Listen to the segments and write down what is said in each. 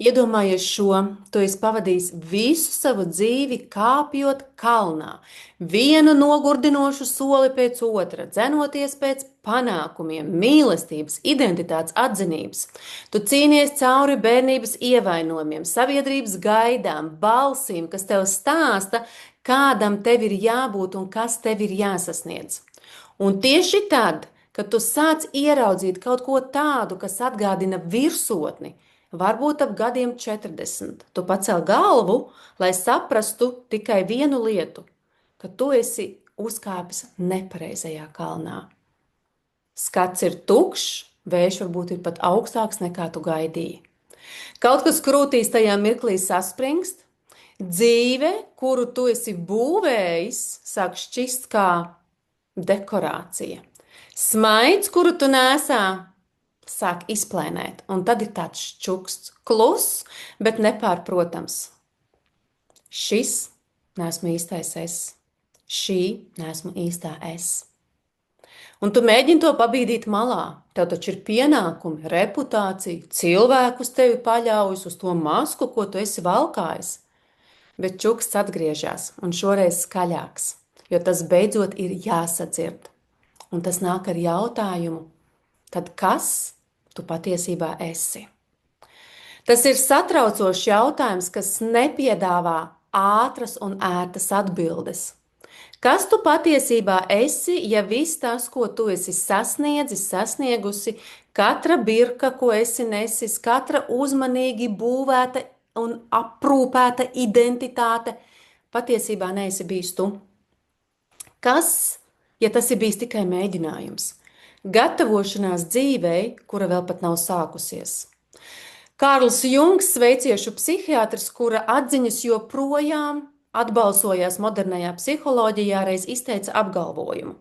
Iedomājies šo, tu esi pavadījis visu savu dzīvi kāpjot kalnā, vienu nogurdinošu soli pēc otra, dzenoties pēc panākumiem, mīlestības, identitātes atzinības. Tu cīnies cauri bērnības ievainojumiem, sabiedrības gaidām, balsīm, kas tev stāsta, kādam tev ir jābūt un kas tev ir jāsasniedz. Un tieši tad, kad tu sāc ieraudzīt kaut ko tādu, kas atgādina virsotni, varbūt ap gadiem 40, tu pacel galvu, lai saprastu tikai vienu lietu, ka tu esi uzkāpis nepareizajā kalnā. Skats ir tukšs, vējš varbūt ir pat augstāks nekā tu gaidīji. Kaut kas krūtīs tajā mirklī saspringst, dzīve, kuru tu esi būvējis, sāk šķist kā dekorācija. Smaids, kuru tu nesā, sāk izplēnēt, un tad ir tāds čuksts, kluss, bet nepārprotams. Šis neesmu īstais es, šī neesmu īstā es. Un tu mēģini to pabīdīt malā. Tev taču ir pienākumi, reputācija, cilvēku uz tevi paļaujas, uz to masku, ko tu esi valkājis. Bet čuksts atgriežas, un šoreiz skaļāks, jo tas beidzot ir jāsadzird. Un tas nāk ar jautājumu, tad kas tu patiesībā esi? Tas ir satraucošs jautājums, kas nepiedāvā ātras un ērtas atbildes. Kas tu patiesībā esi, ja viss tas, ko tu esi sasniedzis, sasniegusi, katra birka, ko esi nesis, katra uzmanīgi būvēta un aprūpēta identitāte, patiesībā neesi bijis tu? Kas, ja tas ir bijis tikai mēģinājums? Gatavošanās dzīvei, kura vēl pat nav sākusies. Kārls Jungs, sveiciešu psihiatrs, kura atziņas joprojām atbalsojās modernajā psiholoģijā, reiz izteica apgalvojumu.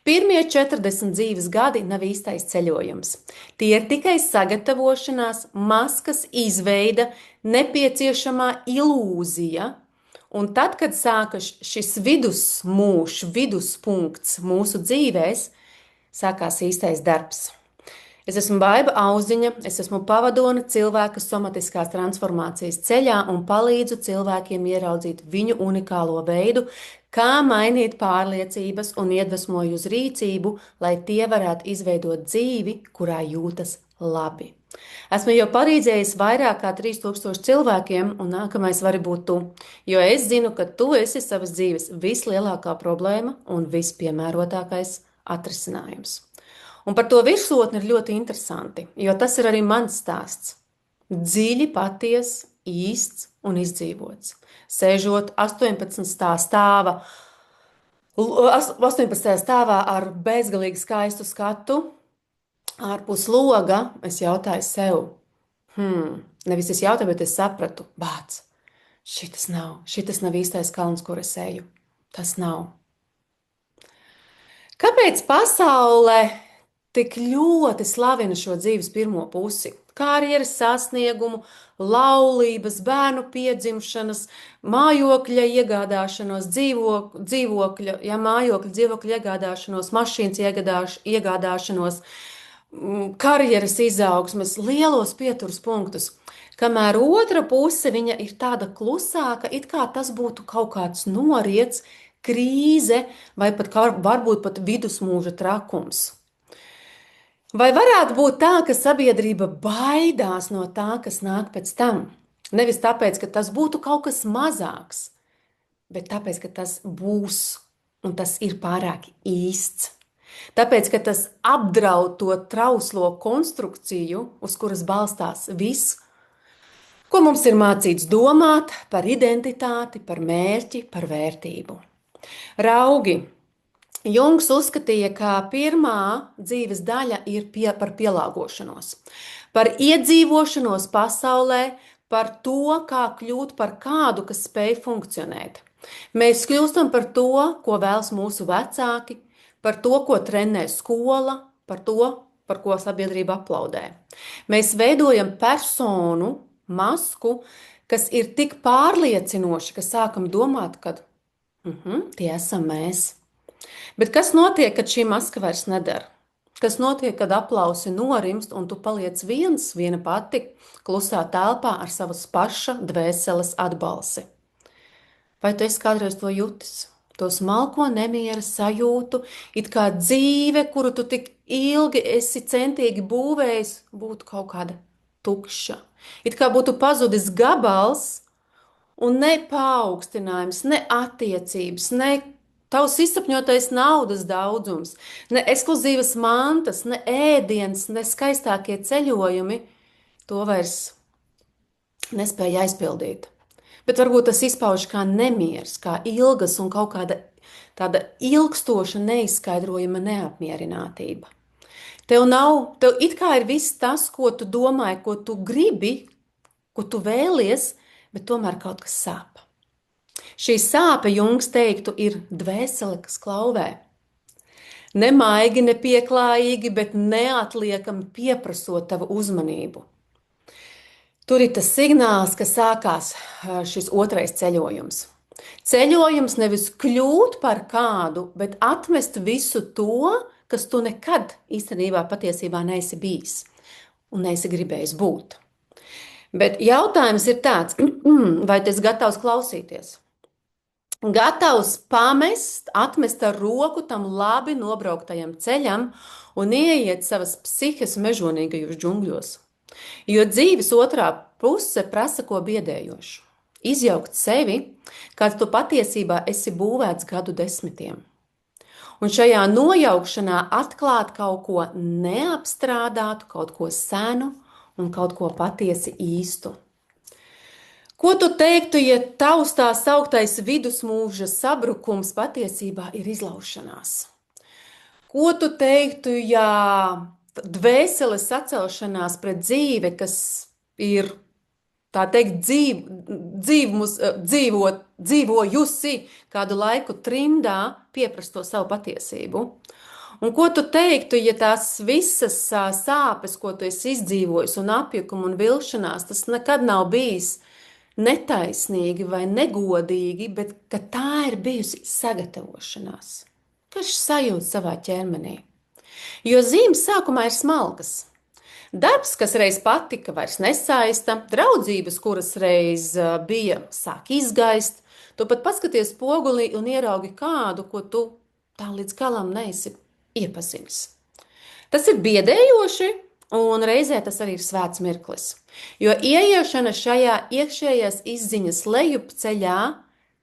Pirmie 40 dzīves gadi nav īstais ceļojums. Tie ir tikai sagatavošanās, maskas izveida, nepieciešamā ilūzija. Un tad, kad sākas šis vidusmūžs, viduspunkts mūsu dzīvēs, sākās īstais darbs. Es esmu Baiba Auziņa, es esmu pavadone cilvēka somatiskās transformācijas ceļā un palīdzu cilvēkiem ieraudzīt viņu unikālo veidu, kā mainīt pārliecības un iedvesmoju uz rīcību, lai tie varētu izveidot dzīvi, kurā jūtas labi. Esmu jau palīdzējis vairāk kā 3000 cilvēkiem, un nākamais var būt tu, jo es zinu, ka tu esi savas dzīves vislielākā problēma un vispiemērotākais atrisinājums. Un par to virsotni ir ļoti interesanti, jo tas ir arī mans stāsts. Dziļi paties, īsts un izdzīvots. Sēžot 18. stāvā ar bezgalīgi skaistu skatu, ārpus loga, es jautāju sev, nevis es jautāju, bet es sapratu, bāc, šitas nav īstais kalns, kur es eju. Tas nav. Kāpēc pasaulē tik ļoti slavina šo dzīves pirmo pusi? Karjeras sasniegumu, laulības, bērnu piedzimšanas, mājokļa iegādāšanos, dzīvokļa iegādāšanos, mašīnas iegādāšanos, karjeras izaugsmes, lielos pieturas punktus. Kamēr otra puse viņa ir tāda klusāka, it kā tas būtu kaut kāds noriets, krīze vai pat varbūt pat vidusmūža trakums. Vai varētu būt tā, ka sabiedrība baidās no tā, kas nāk pēc tam? Nevis tāpēc, ka tas būtu kaut kas mazāks, bet tāpēc, ka tas būs un tas ir pārāk īsts. Tāpēc, ka tas apdraud to trauslo konstrukciju, uz kuras balstās viss, ko mums ir mācīts domāt par identitāti, par mērķi, par vērtību. Raugi! Jungs uzskatīja, ka pirmā dzīves daļa ir par pielāgošanos, par iedzīvošanos pasaulē, par to, kā kļūt par kādu, kas spēj funkcionēt. Mēs kļūstam par to, ko vēlas mūsu vecāki, par to, ko trenē skola, par to, par ko sabiedrība aplaudē. Mēs veidojam personu, masku, kas ir tik pārliecinoši, ka sākam domāt, ka tie esam mēs. Bet kas notiek, kad šī maska vairs nedara? Kas notiek, kad aplausi norimst un tu paliec viena pati, klusā telpā ar savas paša dvēseles atbalsi? Vai tu esi kādreiz to jutis? To smalko nemiera sajūtu, it kā dzīve, kuru tu tik ilgi esi centīgi būvējis, būtu kaut kāda tukša. It kā būtu pazudis gabals, un ne paaugstinājums, ne attiecības, ne tavs izsapņotais naudas daudzums, ne ekskluzīvas mantas, ne ēdiens, ne skaistākie ceļojumi to vairs nespēja aizpildīt. Bet varbūt tas izpauž kā nemieris, kā ilgas un kaut kāda tāda ilgstoša, neizskaidrojama neapmierinātība. Tev it kā ir viss tas, ko tu domāji, ko tu gribi, ko tu vēlies, bet tomēr kaut kas sāp. Šī sāpe, Jungs teiktu, ir dvēsele, kas klauvē. Ne maigi, ne pieklājīgi, bet neatliekami pieprasot tavu uzmanību. Tur ir tas signāls, ka sākās šis otrais ceļojums. Ceļojums nevis kļūt par kādu, bet atmest visu to, kas tu nekad īstenībā patiesībā neesi bijis un neesi gribējis būt. Bet jautājums ir tāds, vai tu esi gatavs klausīties? Gatavs pamest, atmest ar roku tam labi nobrauktajam ceļam un ieiet savas psihes mežonīgajos džungļos. Jo dzīves otrā puse prasa ko biedējošu. Izjaukt sevi, kāds tu patiesībā esi būvēts gadu desmitiem. Un šajā nojaukšanā atklāt kaut ko neapstrādātu, kaut ko senu un kaut ko patiesi īstu. Ko tu teiktu, ja tavs tā sauktais vidusmūža sabrukums patiesībā ir izlaušanās? Ko tu teiktu, ja dvēseles sacelšanās pret dzīve, kas ir, tā teikt, dzīvojusi kādu laiku trimdā, pieprast to savu patiesību? Un ko tu teiktu, ja tās visas sāpes, ko tu esi izdzīvojis, un apjukumu un vilšanās, tas nekad nav bijis netaisnīgi vai negodīgi, bet ka tā ir bijusi sagatavošanās? Kas sajūt savā ķermenī? Jo zīmes sākumā ir smalkas. Darbs, kas reiz patika, vairs nesaista, draudzības, kuras reiz bija, sāk izgaist, tu pat paskaties spogulī un ieraugi kādu, ko tu tā līdz galam neesi iepazinis. Tas ir biedējoši, un reizē tas arī ir svēts mirklis. Jo ieiešana šajā iekšējās izziņas lejupceļā,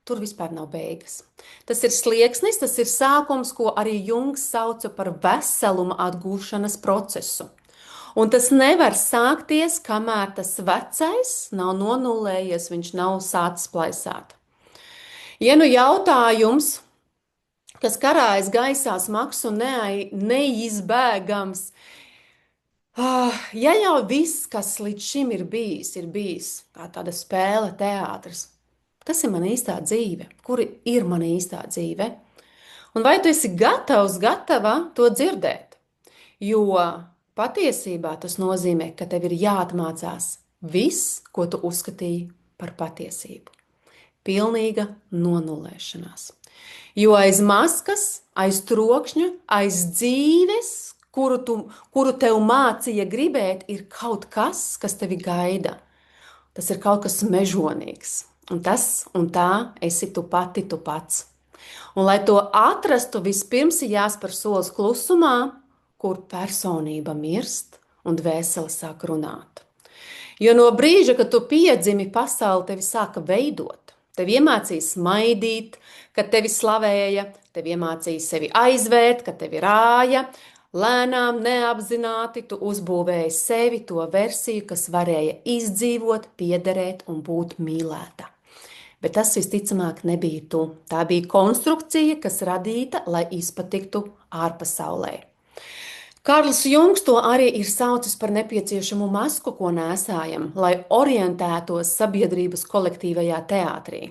tur vispār nav beigas. Tas ir slieksnis, tas ir sākums, ko arī Jungs sauca par veseluma atgūšanas procesu. Un tas nevar sākties, kamēr tas vecais nav nonulējies, viņš nav sācis plaisāt. Ja nu jautājums, kas karājas gaisā smags un neizbēgams, ja jau viss, kas līdz šim ir bijis kā tāda spēle, teātris, kas ir mana īstā dzīve? Kuri ir mana īstā dzīve? Un vai tu esi gatava to dzirdēt? Jo patiesībā tas nozīmē, ka tev ir jāatmācās viss, ko tu uzskatīji par patiesību. Pilnīga nonulēšanās. Jo aiz maskas, aiz trokšņa, aiz dzīves, kuru tev mācīja gribēt, ir kaut kas, kas tevi gaida. Tas ir kaut kas mežonīgs. Un tas un tā esi tu pati, tu pats. Un, lai to atrastu, vispirms ir jāspēr solis klusumā, kur personība mirst un dvēsele sāk runāt. Jo no brīža, kad tu piedzimi, pasauli tevi sāka veidot. Tevi iemācīja smaidīt, kad tevi slavēja, tevi iemācīja sevi aizvērt, kad tevi rāja. Lēnām, neapzināti tu uzbūvēji sevi to versiju, kas varēja izdzīvot, piederēt un būt mīlēta. Bet tas visticamāk nebija tu. Tā bija konstrukcija, kas radīta, lai izpatiktu ārpasaulē. Karls Jungs to arī ir saucis par nepieciešamu masku, ko nēsājam, lai orientētos sabiedrības kolektīvajā teātrī.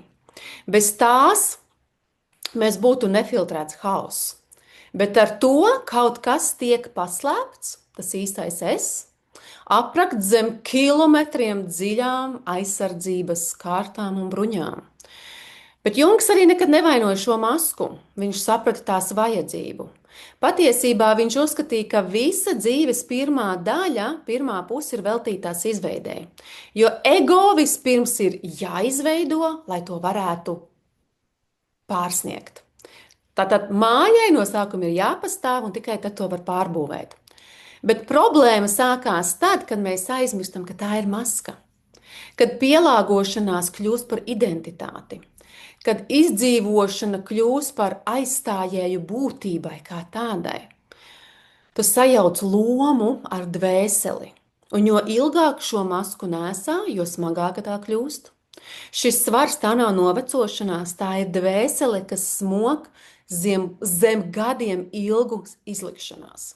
Bez tās mēs būtu nefiltrēts hauss. Bet ar to kaut kas tiek paslēpts, tas īstais es, aprakt zem kilometriem dziļām aizsardzības kārtām un bruņām. Bet Jungs arī nekad nevainoja šo masku. Viņš saprata tās vajadzību. Patiesībā viņš uzskatīja, ka visa dzīves pirmā daļa, pirmā puse ir veltītās izveidēji. Jo ego vispirms ir jāizveido, lai to varētu pārsniegt. Tātad mājai no sākuma ir jāpastāv un tikai tad to var pārbūvēt. Bet problēma sākās tad, kad mēs aizmirstam, ka tā ir maska. Kad pielāgošanās kļūst par identitāti, kad izdzīvošana kļūst par aizstājēju būtībai kā tādai. Tu sajauc lomu ar dvēseli, un jo ilgāk šo masku nesā, jo smagāka tā kļūst. Šis svars tā nav novecošanās, tā ir dvēsele, kas smog zem gadiem ilgu izlikšanās.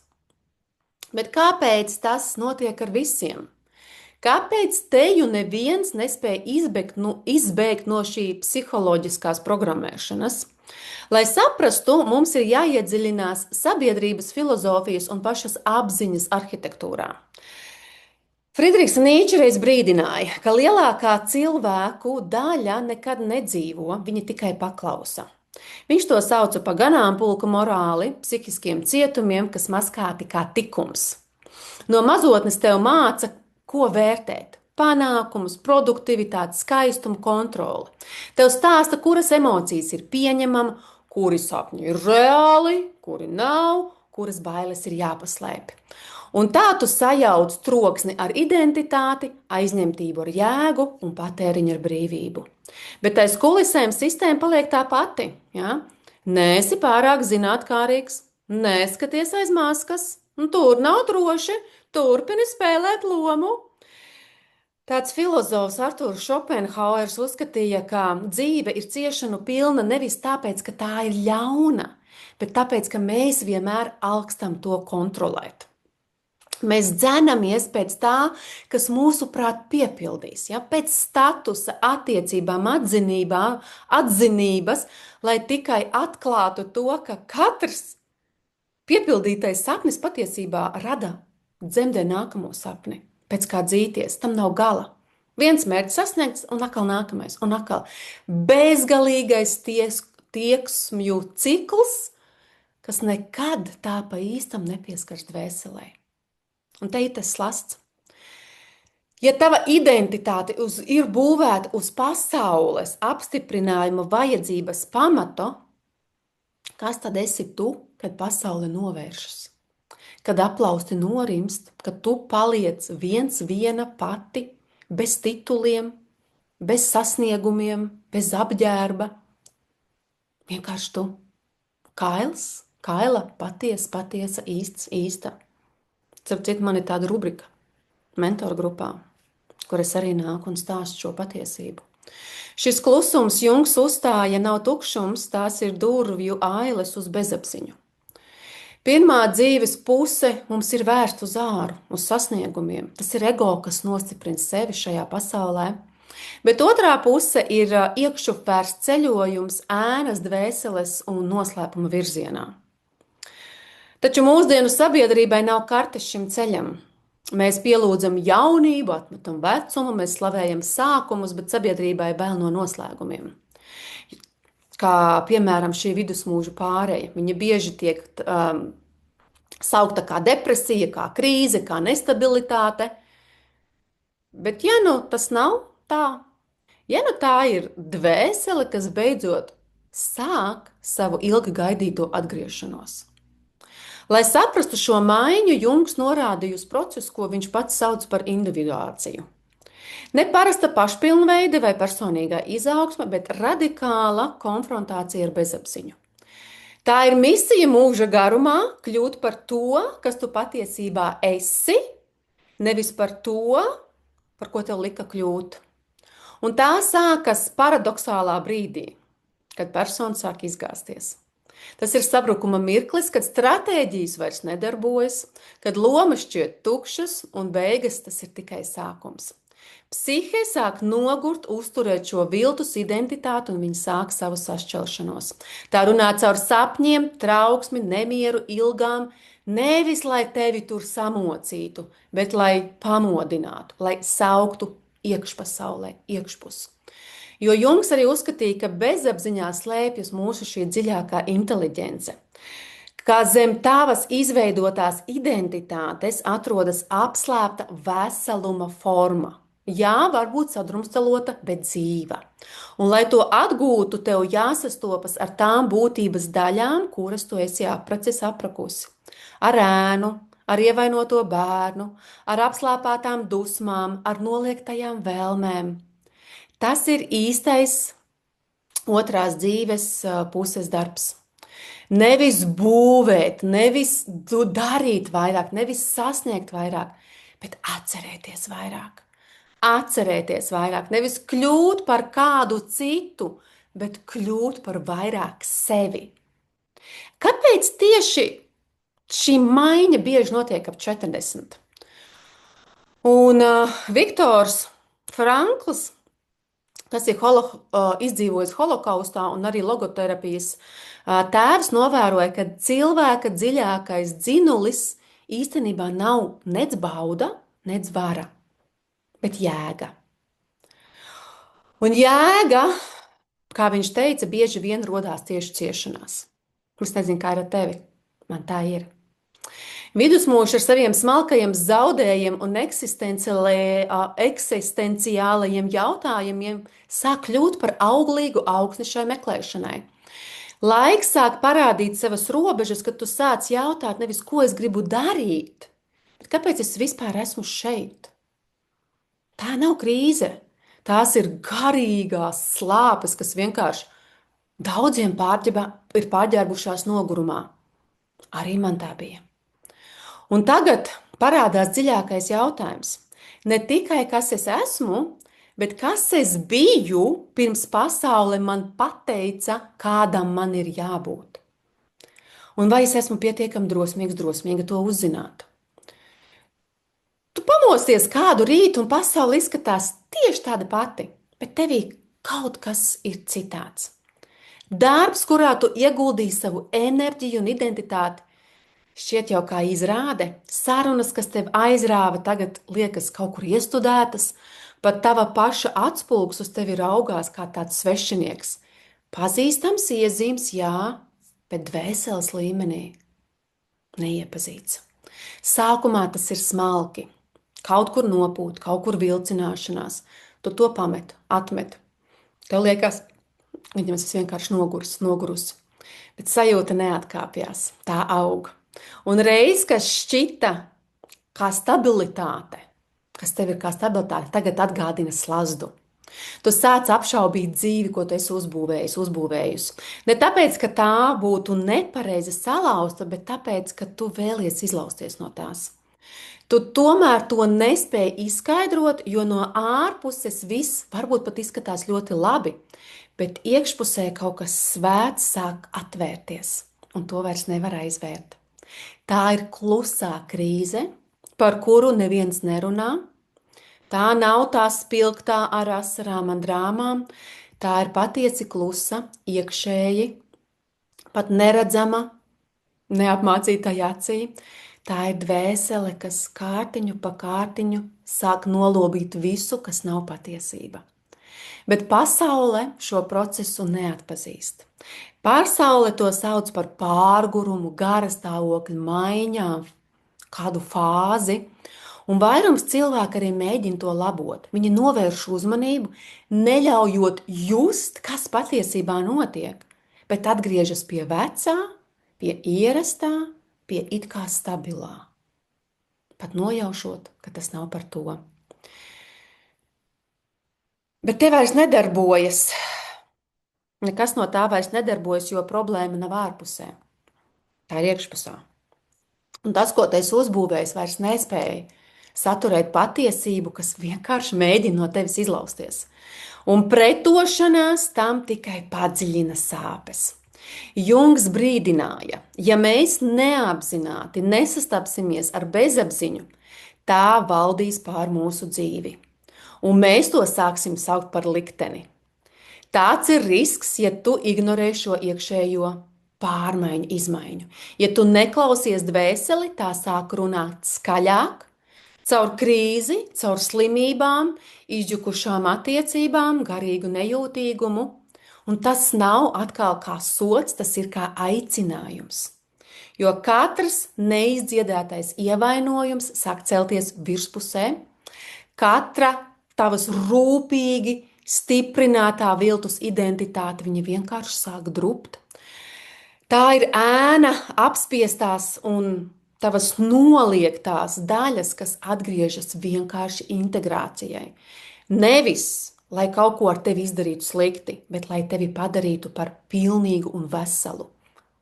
Bet kāpēc tas notiek ar visiem? Kāpēc teju neviens nespēja izbēgt no šī psiholoģiskās programmēšanas? Lai saprastu, mums ir jāiedziļinās sabiedrības filozofijas un pašas apziņas arhitektūrā. Friedrichs Nīče reiz brīdināja, ka lielākā cilvēku daļa nekad nedzīvo, viņi tikai paklausa. Viņš to sauca par ganāmpulku morāli, psihiskiem cietumiem, kas maskāti kā tikums. No mazotnes tev māca, ko vērtēt. Panākumus, produktivitāti, skaistumu, kontroli. Tev stāsta, kuras emocijas ir pieņemama, kuri sapņi ir reāli, kuri nav, kuras bailes ir jāpaslēpj. Un tā tu sajauc troksni ar identitāti, aizņemtību ar jēgu un patēriņu ar brīvību. Bet aiz kulisēm sistēma paliek tā pati. Ja? Nēsi pārāk zinātkārīgs, neskaties aiz maskas, un tur nav droši, turpini spēlēt lomu. Tāds filozofs Artūrs Šopenhauers uzskatīja, ka dzīve ir ciešanu pilna nevis tāpēc, ka tā ir ļauna, bet tāpēc, ka mēs vienmēr alkstam to kontrolēt. Mēs dzenamies pēc tā, kas mūsuprāt piepildīs, ja? Pēc statusa, attiecībām, atzinības, lai tikai atklātu to, ka katrs piepildītais sapnis patiesībā rada dzemdē nākamo sapni. Pēc kā dzīties, tam nav gala. Viens mērķis sasniegts un atkal nākamais, un atkal bezgalīgais tieksmju cikls, kas nekad tā pa īstam nepieskars dvēselē. Un te ir tas slasts. Ja tava identitāte ir būvēta uz pasaules apstiprinājuma vajadzības pamato, kas tad esi tu, kad pasaule novēršas? Kad aplausti norimst, kad tu paliec viena pati, bez tituliem, bez sasniegumiem, bez apģērba. Vienkārši tu. Kaila, patiesa, īsta. Starp citu, man ir tāda rubrika mentoru grupā, kur es arī nāku un stāstu šo patiesību. Šis klusums, Jungs uzstāja, nav tukšums, tās ir durvju ailes uz bezapziņu. Pirmā dzīves puse mums ir vērsta uz āru, uz sasniegumiem. Tas ir ego, kas nostiprina sevi šajā pasaulē. Bet otrā puse ir iekšupvērsts ceļojums ēnas, dvēseles un noslēpuma virzienā. Taču mūsdienu sabiedrībai nav kartes šim ceļam. Mēs pielūdzam jaunību, atmetam vecumu, mēs slavējam sākumus, bet sabiedrībai bail no noslēgumiem. Kā piemēram šī vidusmūža pāreja. Viņa bieži tiek saukta kā depresija, kā krīze, kā nestabilitāte. Bet ja nu tas nav tā, ja nu tā ir dvēsele, kas beidzot sāk savu ilgi gaidīto atgriešanos. Lai saprastu šo maiņu, Jungs norādīja uz procesu, ko viņš pats sauc par individuāciju. Neparasta pašpilnveide vai personīgā izaugsme, bet radikāla konfrontācija ar bezapziņu. Tā ir misija mūža garumā kļūt par to, kas tu patiesībā esi, nevis par to, par ko tev lika kļūt. Un tā sākas paradoxālā brīdī, kad persona sāk izgāzties. Tas ir sabrukuma mirklis, kad stratēģijas vairs nedarbojas, kad lomas šķiet tukšas un beigas tas ir tikai sākums. Psihe sāk nogurt, uzturēt šo viltus identitāti un viņa sāk savu sašķelšanos. Tā runā caur sapņiem, trauksmi, nemieru, ilgām, nevis lai tevi tur samocītu, bet lai pamodinātu, lai sauktu iekšpasaulē, iekšpus. Jo Jungs arī uzskatīja, ka bezapziņā slēpjas mūsu šī dziļākā inteliģence, Kā zem tavas izveidotās identitātes atrodas apslēpta veseluma forma. Jā, varbūt sadrumstalota, bet dzīva. Un, lai to atgūtu, tev jāsastopas ar tām būtības daļām, kuras tu esi apracis, aprakusi. Ar ēnu, ar ievainoto bērnu, ar apslāpētām dusmām, ar noliektajām vēlmēm. Tas ir īstais otrās dzīves puses darbs. Nevis būvēt, nevis darīt vairāk, nevis sasniegt vairāk, bet atcerēties vairāk. Atcerēties vairāk, nevis kļūt par kādu citu, bet kļūt par vairāk sevi. Kāpēc tieši šī maiņa bieži notiek ap 40? Un Viktors Frankls, kas ir izdzīvojis holokaustā un arī logoterapijas tēvs, novēroja, ka cilvēka dziļākais dzinulis īstenībā nav nec bauda, nec vara, bet jēga. Un jēga, kā viņš teica, bieži vien rodās tieši ciešanās. Es nezinu, kā ir ar tevi, man tā ir. Vidusmūžs ar saviem smalkajiem zaudējumiem un eksistenciālajiem jautājumiem sāk kļūt par auglīgu augsni šai meklēšanai. Laiks sāk parādīt savas robežas, kad tu sāc jautāt nevis, ko es gribu darīt, bet kāpēc es vispār esmu šeit. Tā nav krīze. Tās ir garīgās slāpes, kas vienkārši daudziem ir pārģērbušās nogurumā. Arī man tā bija. Un tagad parādās dziļākais jautājums. Ne tikai kas es esmu, bet kas es biju pirms pasaule man pateica, kādam man ir jābūt. Un vai es esmu pietiekami drosmīga to uzzināt? Tu pamosties kādu rītu un pasaule izskatās tieši tāda pati, bet tevī kaut kas ir citāds. Darbs, kurā tu ieguldīji savu enerģiju un identitāti, šķiet jau kā izrāde, sarunas, kas tev aizrāva, tagad liekas kaut kur iestudētas, pat tava paša atspulgs uz tevi raugās kā tāds svešinieks. Pazīstams iezīmes, jā, bet dvēseles līmenī neiepazīts. Sākumā tas ir smalki, kaut kur nopūt, kaut kur vilcināšanās. Tu to pamet, atmet. Tev liekas, viņam es vienkārši nogurusi, bet sajūta neatkāpjās, tā aug. Un reiz, kas šķita kā stabilitāte, kas tev ir kā stabilitāte, tagad atgādina slazdu. Tu sāc apšaubīt dzīvi, ko tu esi uzbūvējusi. Ne tāpēc, ka tā būtu nepareizi salauzta, bet tāpēc, ka tu vēlies izlausties no tās. Tu tomēr to nespēji izskaidrot, jo no ārpuses viss varbūt pat izskatās ļoti labi, bet iekšpusē kaut kas svēts sāk atvērties, un to vairs nevar aizvērt. Tā ir klusā krīze, par kuru neviens nerunā. Tā nav tā spilgtā ar asarām un drāmām. Tā ir patiesi klusa, iekšēji, pat neredzama, neapmācītai acī. Tā ir dvēsele, kas kārtiņu pa kārtiņu sāk nolobīt visu, kas nav patiesība. Bet pasaule šo procesu neatpazīst. Pasaule to sauc par pārgurumu, garastāvokļa maiņām, kādu fāzi, un vairums cilvēku arī mēģina to labot. Viņi novērš uzmanību, neļaujot just, kas patiesībā notiek, bet atgriežas pie vecā, pie ierastā, pie it kā stabilā. Pat nojaušot, ka tas nav par to. Bet te vairs nedarbojas. Nekas no tā vairs nedarbojas, jo problēma nav ārpusē. Tā ir iekšpusē. Un tas, ko tu esi uzbūvējis, vairs nespēja saturēt patiesību, kas vienkārši mēģina no tevis izlausties. Un pretošanās tam tikai padziļina sāpes. Jungs brīdināja, ja mēs neapzināti nesastapsimies ar bezapziņu, tā valdīs pār mūsu dzīvi. Un mēs to sāksim saukt par likteni. Tāds ir risks, ja tu ignorē šo iekšējo pārmaiņu, izmaiņu. Ja tu neklausies dvēseli, tā sāk runāt skaļāk, caur krīzi, caur slimībām, izģukušām attiecībām, garīgu nejūtīgumu. Un tas nav atkal kā sots, tas ir kā aicinājums. Jo katrs neizdziedētais ievainojums sāk celties virspusē, katra tavas rūpīgi stiprinātā viltus identitāte, viņa vienkārši sāk drupt. Tā ir ēna apspiestās un tavas noliektās daļas, kas atgriežas vienkārši integrācijai. Nevis, lai kaut ko ar tevi izdarītu slikti, bet lai tevi padarītu par pilnīgu un veselu.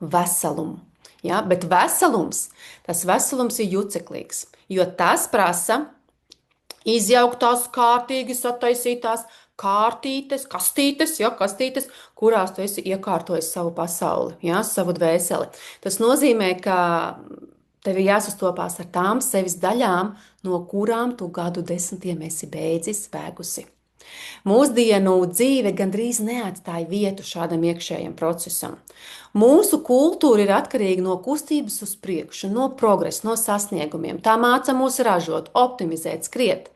Veselumu. Ja? Bet tas veselums ir juceklīgs, jo tas prasa izjauktās, kārtīgi sataisītās kastītes, kurās tu esi iekārtojis savu pasauli, ja, savu dvēseli. Tas nozīmē, ka tev ir jāsastopās ar tām sevis daļām, no kurām tu gadu desmitiem esi bēgusi. Mūsdienu dzīve gandrīz neatstāja vietu šādam iekšējam procesam. Mūsu kultūra ir atkarīga no kustības uz priekšu, no progresa, no sasniegumiem. Tā māca mūs ražot, optimizēt, skriet.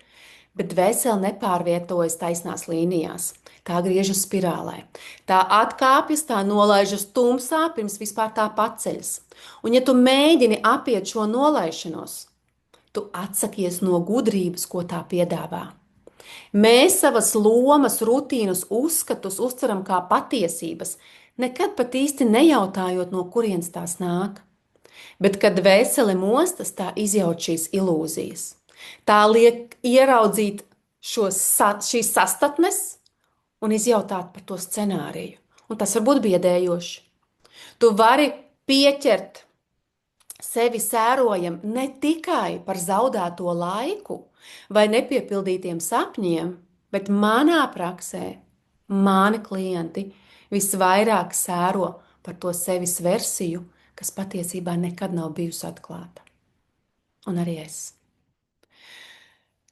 Bet dvēsele nepārvietojas taisnās līnijās. Tā griežas spirālē. Tā atkāpjas, tā nolaižas tumsā, pirms vispār tā paceļas. Un ja tu mēģini apiet šo nolaišanos, tu atsakies no gudrības, ko tā piedāvā. Mēs savas lomas, rutīnas, uzskatus uztveram kā patiesības, nekad pat īsti nejautājot, no kurienes tās nāk. Bet, kad dvēsele mostas, tā izjauc šīs ilūzijas. Tā liek ieraudzīt šīs sastatnes un izjautāt par to scenāriju. Un tas var būt biedējoši. Tu vari pieķert sevi sērojam ne tikai par zaudēto laiku vai nepiepildītiem sapņiem, bet manā praksē mani klienti visvairāk sēro par to sevis versiju, kas patiesībā nekad nav bijusi atklāta. Un arī es.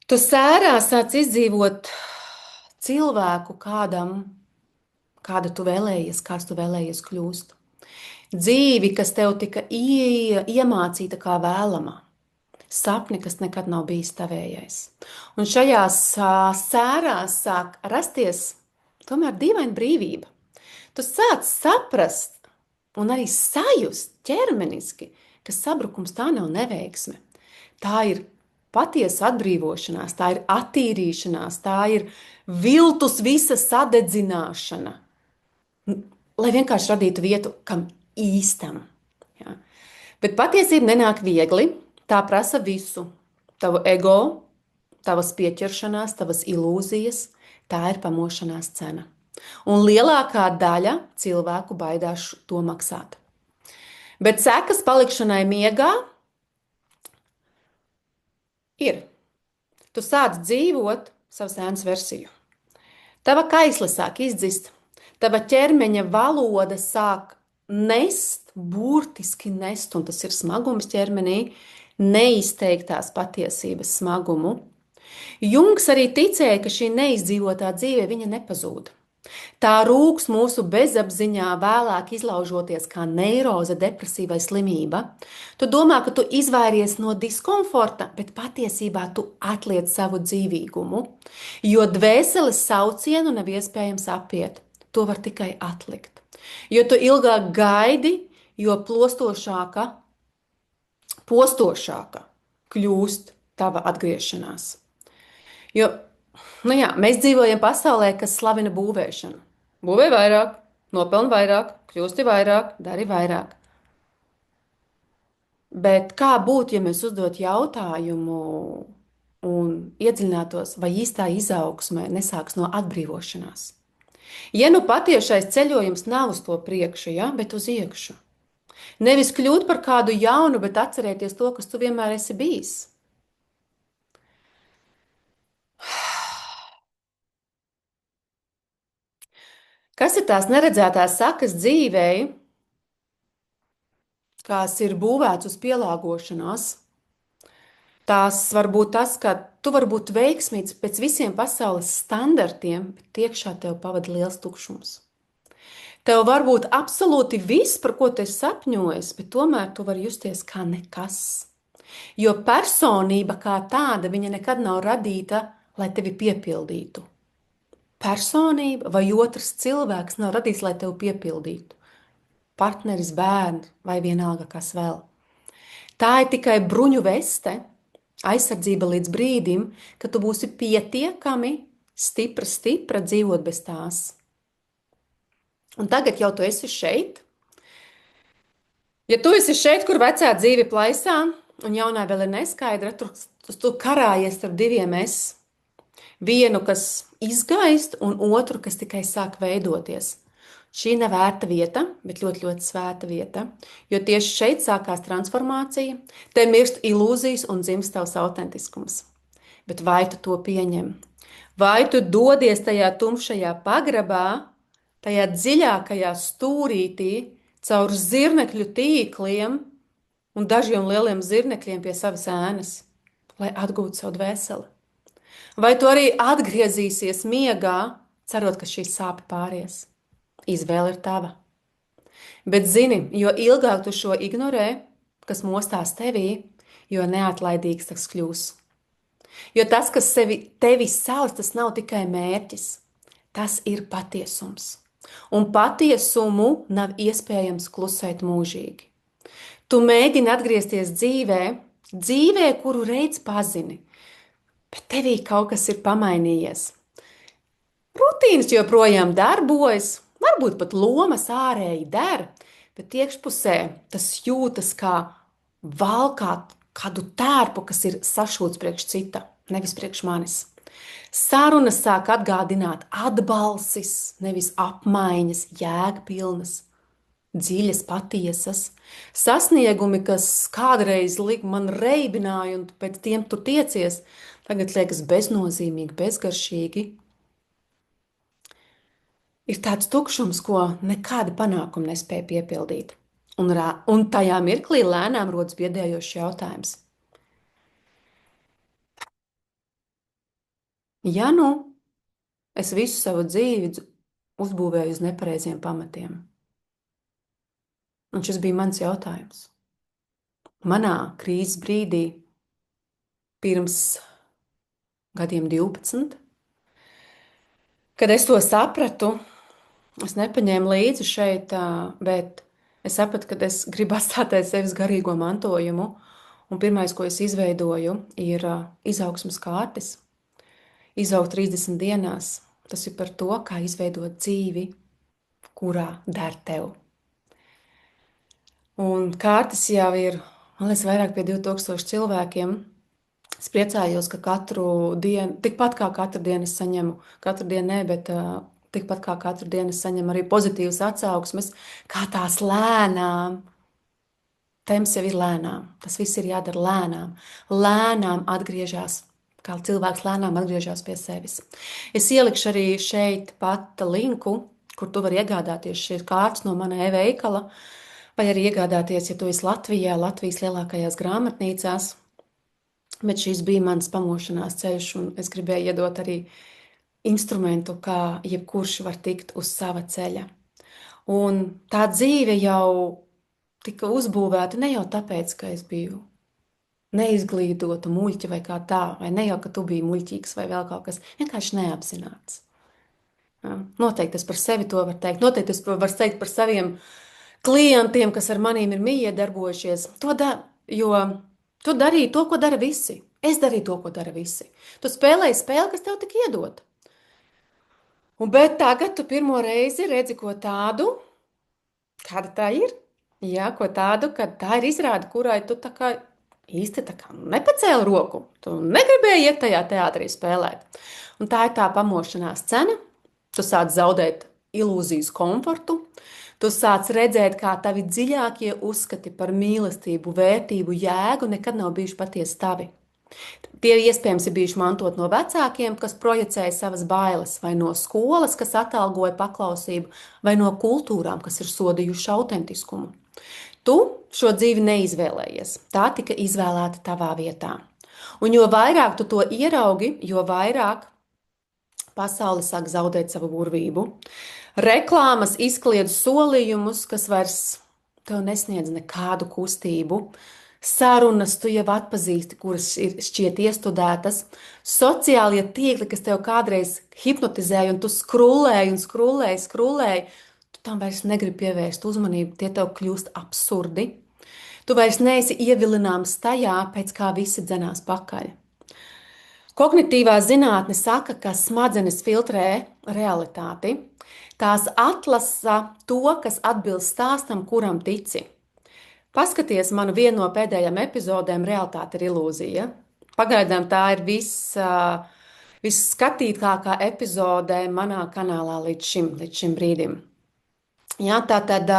Tu sērā sāc izdzīvot cilvēku kāda tu vēlējies, kāds tu vēlējies kļūst. Dzīvi, kas tev tika iemācīta kā vēlamā. Sapni, kas nekad nav bijis tavējais. Un šajās sērās sāk rasties tomēr dīvaina brīvība. Tu sāc saprast un arī sajust ķermeniski, ka sabrukums tā nav neveiksme. Tā ir patiesa atbrīvošanās, tā ir attīrīšanās, tā ir viltus visa sadedzināšana, lai vienkārši radītu vietu kam īstam. Ja? Bet patiesība nenāk viegli, tā prasa visu. Tavu ego, tavas pieķeršanās, tavas ilūzijas, tā ir pamošanās cena. Un lielākā daļa cilvēku baidās to maksāt. Bet sekas palikšanai miegā ir. Tu sāc dzīvot savu sēnes versiju. Tava kaisle sāk izdzist, tava ķermeņa valoda sāk nest, burtiski nest, un tas ir smagums ķermenī, neizteiktās patiesības smagumu. Jungs arī ticēja, ka šī neizdzīvotā dzīve viņa nepazūd. Tā rūks mūsu bezapziņā, vēlāk izlaužoties kā neiroze, depresīva vai slimība. Tu domā, ka tu izvairies no diskomforta, bet patiesībā tu atliec savu dzīvīgumu, jo dvēseles saucienu nav iespējams apiet. To var tikai atlikt. Jo tu ilgāk gaidi, jo postošāka kļūst tava atgriešanās. Jo mēs dzīvojam pasaulē, kas slavina būvēšanu. Būvē vairāk, nopelni vairāk, kļūsti vairāk, dari vairāk. Bet kā būtu, ja mēs uzdot jautājumu un iedziļinātos, vai īstā izaugsme nesāks no atbrīvošanās? Ja nu patiešais ceļojums nav uz to priekšu, ja, bet uz iekšu. Nevis kļūt par kādu jaunu, bet atcerēties to, kas tu vienmēr esi bijis. Kas ir tās neredzētās sakas dzīvei, kas ir būvēts uz pielāgošanās? Tās var būt tas, ka tu vari būt veiksmīgs pēc visiem pasaules standartiem, bet iekšā tev pavada liels tukšums. Tev var būt absolūti viss, par ko tu esi sapņojis, bet tomēr tu vari justies kā nekas. Jo personība kā tāda, viņa nekad nav radīta, lai tevi piepildītu. Personība vai otrs cilvēks nav radīts, lai tevi piepildītu. partneris, bērns vai vienalga kas vēl. Tā ir tikai bruņu veste, aizsardzība līdz brīdim, kad tu būsi pietiekami stipra dzīvot bez tās. Un tagad jau tu esi šeit. Ja tu esi šeit, kur vecā dzīve plaisā, un jaunā vēl ir neskaidra, tu karājies ar diviem es. Vienu, kas izgaist, un otru, kas tikai sāk veidoties. Šī nav vērta vieta, bet ļoti, ļoti svēta vieta, jo tieši šeit sākās transformācija, te mirst ilūzijas un dzimst tavs autentiskums. Bet vai tu to pieņem? Vai tu dodies tajā tumšajā pagrabā, tajā dziļākajā stūrītī, caur zirnekļu tīkliem un dažiem lieliem zirnekļiem pie savas ēnas, lai atgūtu savu dvēseli? Vai tu arī atgriezīsies miegā, cerot, ka šīs sāpes pāries? Izvēle ir tava. Bet zini, jo ilgāk tu šo ignorē, kas mostās tevī, jo neatlaidīgs tas kļūs. Jo tas, kas tevi sauc, tas nav tikai mērķis, tas ir patiesums. Un patiesumu nav iespējams klusēt mūžīgi. Tu mēģini atgriezties dzīvē, kuru reiz pazini, bet tevī kaut kas ir pamainījies. Rutīnas joprojām darbojas, varbūt pat lomas ārēji der, bet iekšpusē tas jūtas kā valkāt kādu tērpu, kas ir sašūts priekš cita, nevis priekš manis. Sarunas sāk atgādināt atbalsis, nevis apmaiņas, jēgpilnas, dziļas, patiesas. Sasniegumi, kas kādreiz man reibināja un pēc tiem tu tiecies, tagad liekas beznozīmīgi, bezgaršīgi. Ir tāds tukšums, ko nekādi panākumi nespēja piepildīt. Un tajā mirklī lēnām rodas biedējošs jautājums. Ja nu es visu savu dzīvi uzbūvēju uz nepareiziem pamatiem? Un šis bija mans jautājums. Manā krīzes brīdī, pirms gadiem 12, kad es to sapratu, es nepaņēmu līdzi šeit, bet es sapratu, ka es gribu atstāt aiz sevis garīgo mantojumu. Un pirmais, ko es izveidoju, ir izaugsmes kārtas. Izaugt 30 dienās. Tas ir par to, kā izveidot dzīvi, kurā der tev. Un kārtas jau ir, man liekas, vairāk pie 2000 cilvēkiem. Es priecājos, ka katru dienu, tikpat kā katru dienu es saņemu, katru dienu ne, bet tikpat kā katru dienu es saņemu arī pozitīvas atsauksmes, kā tās lēnām. Temps jau ir lēnām. Tas viss ir jādara lēnām. Lēnām atgriežas, kā cilvēks lēnām atgriežas pie sevis. Es ielikšu arī šeit pat linku, kur tu vari iegādāties šīs kārtas no mana e-veikala, vai arī iegādāties, ja tu esi Latvijā, Latvijas lielākajās grāmatnīcās. Bet šis bija mans pamošanās ceļš, un es gribēju iedot arī instrumentu, kā jebkurš var tikt uz sava ceļa. Un tā dzīve jau tika uzbūvēta ne jau tāpēc, ka es biju neizglītota muļķa vai kā tā, vai ne jau, ka tu biji muļķīgs vai vēl kaut kas, vienkārši neapzināts. Noteikti es par sevi to varu teikt, noteikti es varu teikt par saviem klientiem, kas ar maniem ir miedarbojušies, jo tu darīji to, ko dara visi. Es darīju to, ko dara visi. Tu spēlēji spēli, kas tev tika iedota. Bet tagad tu pirmo reizi redzi ko tādu, kāda tā ir. Jā, ko tādu, kad tā ir izrāde, kurai tu tā kā īsti tā kā nepacēli roku. Tu negribēji iet tajā teātrī spēlēt. Un tā ir tā pamošanās cena. Tu sāc zaudēt ilūzijas komfortu. Tu sāc redzēt, kā tavi dziļākie uzskati par mīlestību, vērtību, jēgu nekad nav bijuši patiesi tavi. Tie iespējams ir bijuši mantot no vecākiem, kas projicēja savas bailes, vai no skolas, kas atalgoja paklausību, vai no kultūrām, kas ir sodījuši autentiskumu. Tu šo dzīvi neizvēlējies, tā tika izvēlēta tavā vietā. Un jo vairāk tu to ieraugi, jo vairāk pasaule sāk zaudēt savu burvību. Reklāmas izkliedz solījumus, kas vairs tev nesniedz nekādu kustību. Sarunas tu jau atpazīsti, kuras ir šķiet iestudētas. Sociālie tīkli, kas tev kādreiz hipnotizēja, un tu skrulēji un skrulēji, tam vairs negribi pievērst uzmanību, tie tev kļūst absurdi. Tu vairs neesi ievilināms tajā, pēc kā visi dzenās pakaļ. Kognitīvā zinātne saka, ka smadzenes filtrē realitāti. Tās atlasa to, kas atbilst stāstam, kuram tici. Paskaties manu vienu no pēdējām epizodēm Realitāte ir ilūzija. Pagaidām tā ir visskatītākā epizode manā kanālā līdz šim brīdim. Ja, tātad,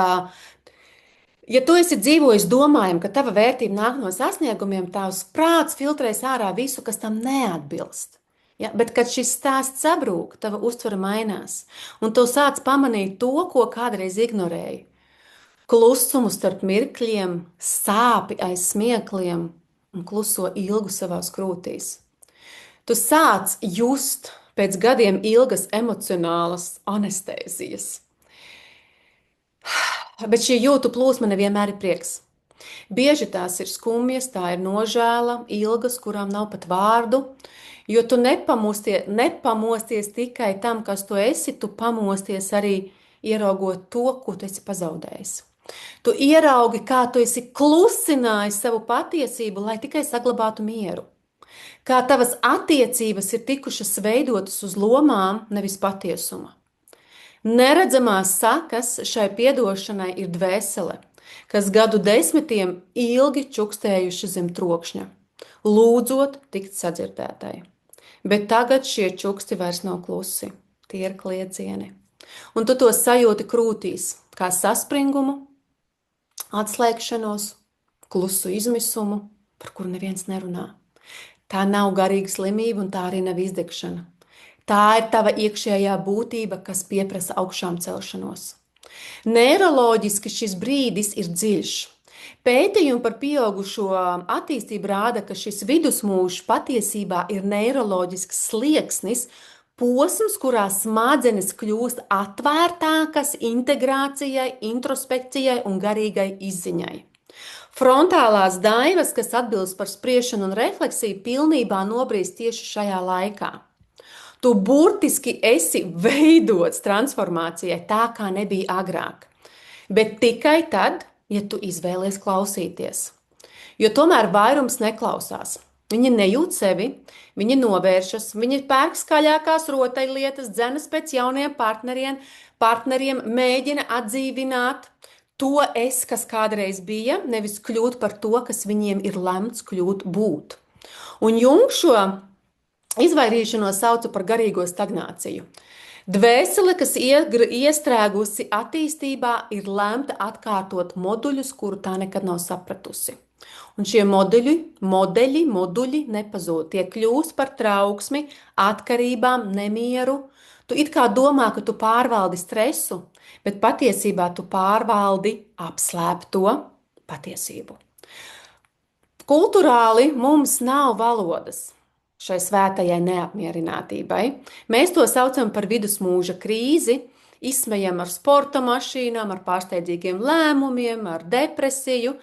ja tu esi dzīvojis domājam, ka tava vērtība nāk no sasniegumiem, tavs prāts filtrēs ārā visu, kas tam neatbilst. Ja, bet, kad šis stāsts sabrūk, tava uztvere mainās, un tu sāc pamanīt to, ko kādreiz ignorēji. Klusumu starp mirkļiem, sāpi aiz smiekliem un kluso ilgu savās krūtīs. Tu sāc just pēc gadiem ilgas emocionālas anestēzijas. Bet šī jūtu plūsma nevienmēr ir prieks. Bieži tās ir skumjas, tā ir nožēla, ilgas, kurām nav pat vārdu, jo tu nepamosties tikai tam, kas tu esi, tu pamosties arī ieraugot to, ko tu esi pazaudējis. Tu ieraugi, kā tu esi klusinājis savu patiesību, lai tikai saglabātu mieru. Kā tavas attiecības ir tikušas veidotas uz lomām, nevis patiesuma. Neredzamās sakas šai piedošanai ir dvēsele, kas gadu desmitiem ilgi čukstējuši zem trokšņa, lūdzot tikt sadzirdētai. Bet tagad šie čuksti vairs nav klusi, tie ir kliecieni. Un tu to sajūti krūtīs, kā saspringumu, atslēgšanos, klusu izmisumu, par kuru neviens nerunā. Tā nav garīga slimība un tā arī nav izdegšana. Tā ir tava iekšējā būtība, kas pieprasa augšām celšanos. Neiroloģiski šis brīdis ir dziļš. Pētījumi par pieaugušo attīstību rāda, ka šis vidusmūžs patiesībā ir neiroloģisks slieksnis, posms, kurā smadzenes kļūst atvērtākas integrācijai, introspekcijai un garīgai izziņai. Frontālās daivas, kas atbilst par spriešanu un refleksiju, pilnībā nobrīst tieši šajā laikā. Tu burtiski esi veidots transformācijai tā, kā nebija agrāk. Bet tikai tad, ja tu izvēlies klausīties. Jo tomēr vairums neklausās. Viņi nejūt sevi, viņi novēršas, viņi pērk skaļākās rotaļlietas, dzenas pēc jauniem partneriem, mēģina atdzīvināt to es, kas kādreiz bija, nevis kļūt par to, kas viņiem ir lemts kļūt būt. Un Jungs šo izvairīšanos sauca par garīgo stagnāciju. Dvēsele, kas iestrēgusi attīstībā, ir lemta atkārtot moduļus, kuru tā nekad nav sapratusi. Un šie moduļi nepazūd. Tie kļūst par trauksmi, atkarībām, nemieru. Tu it kā domā, ka tu pārvaldi stresu, bet patiesībā tu pārvaldi apslēpto patiesību. Kulturāli mums nav valodas šai svētajai neapmierinātībai. Mēs to saucam par vidusmūža krīzi, izsmejam ar sporta mašīnām, ar pārsteidzīgiem lēmumiem, ar depresiju.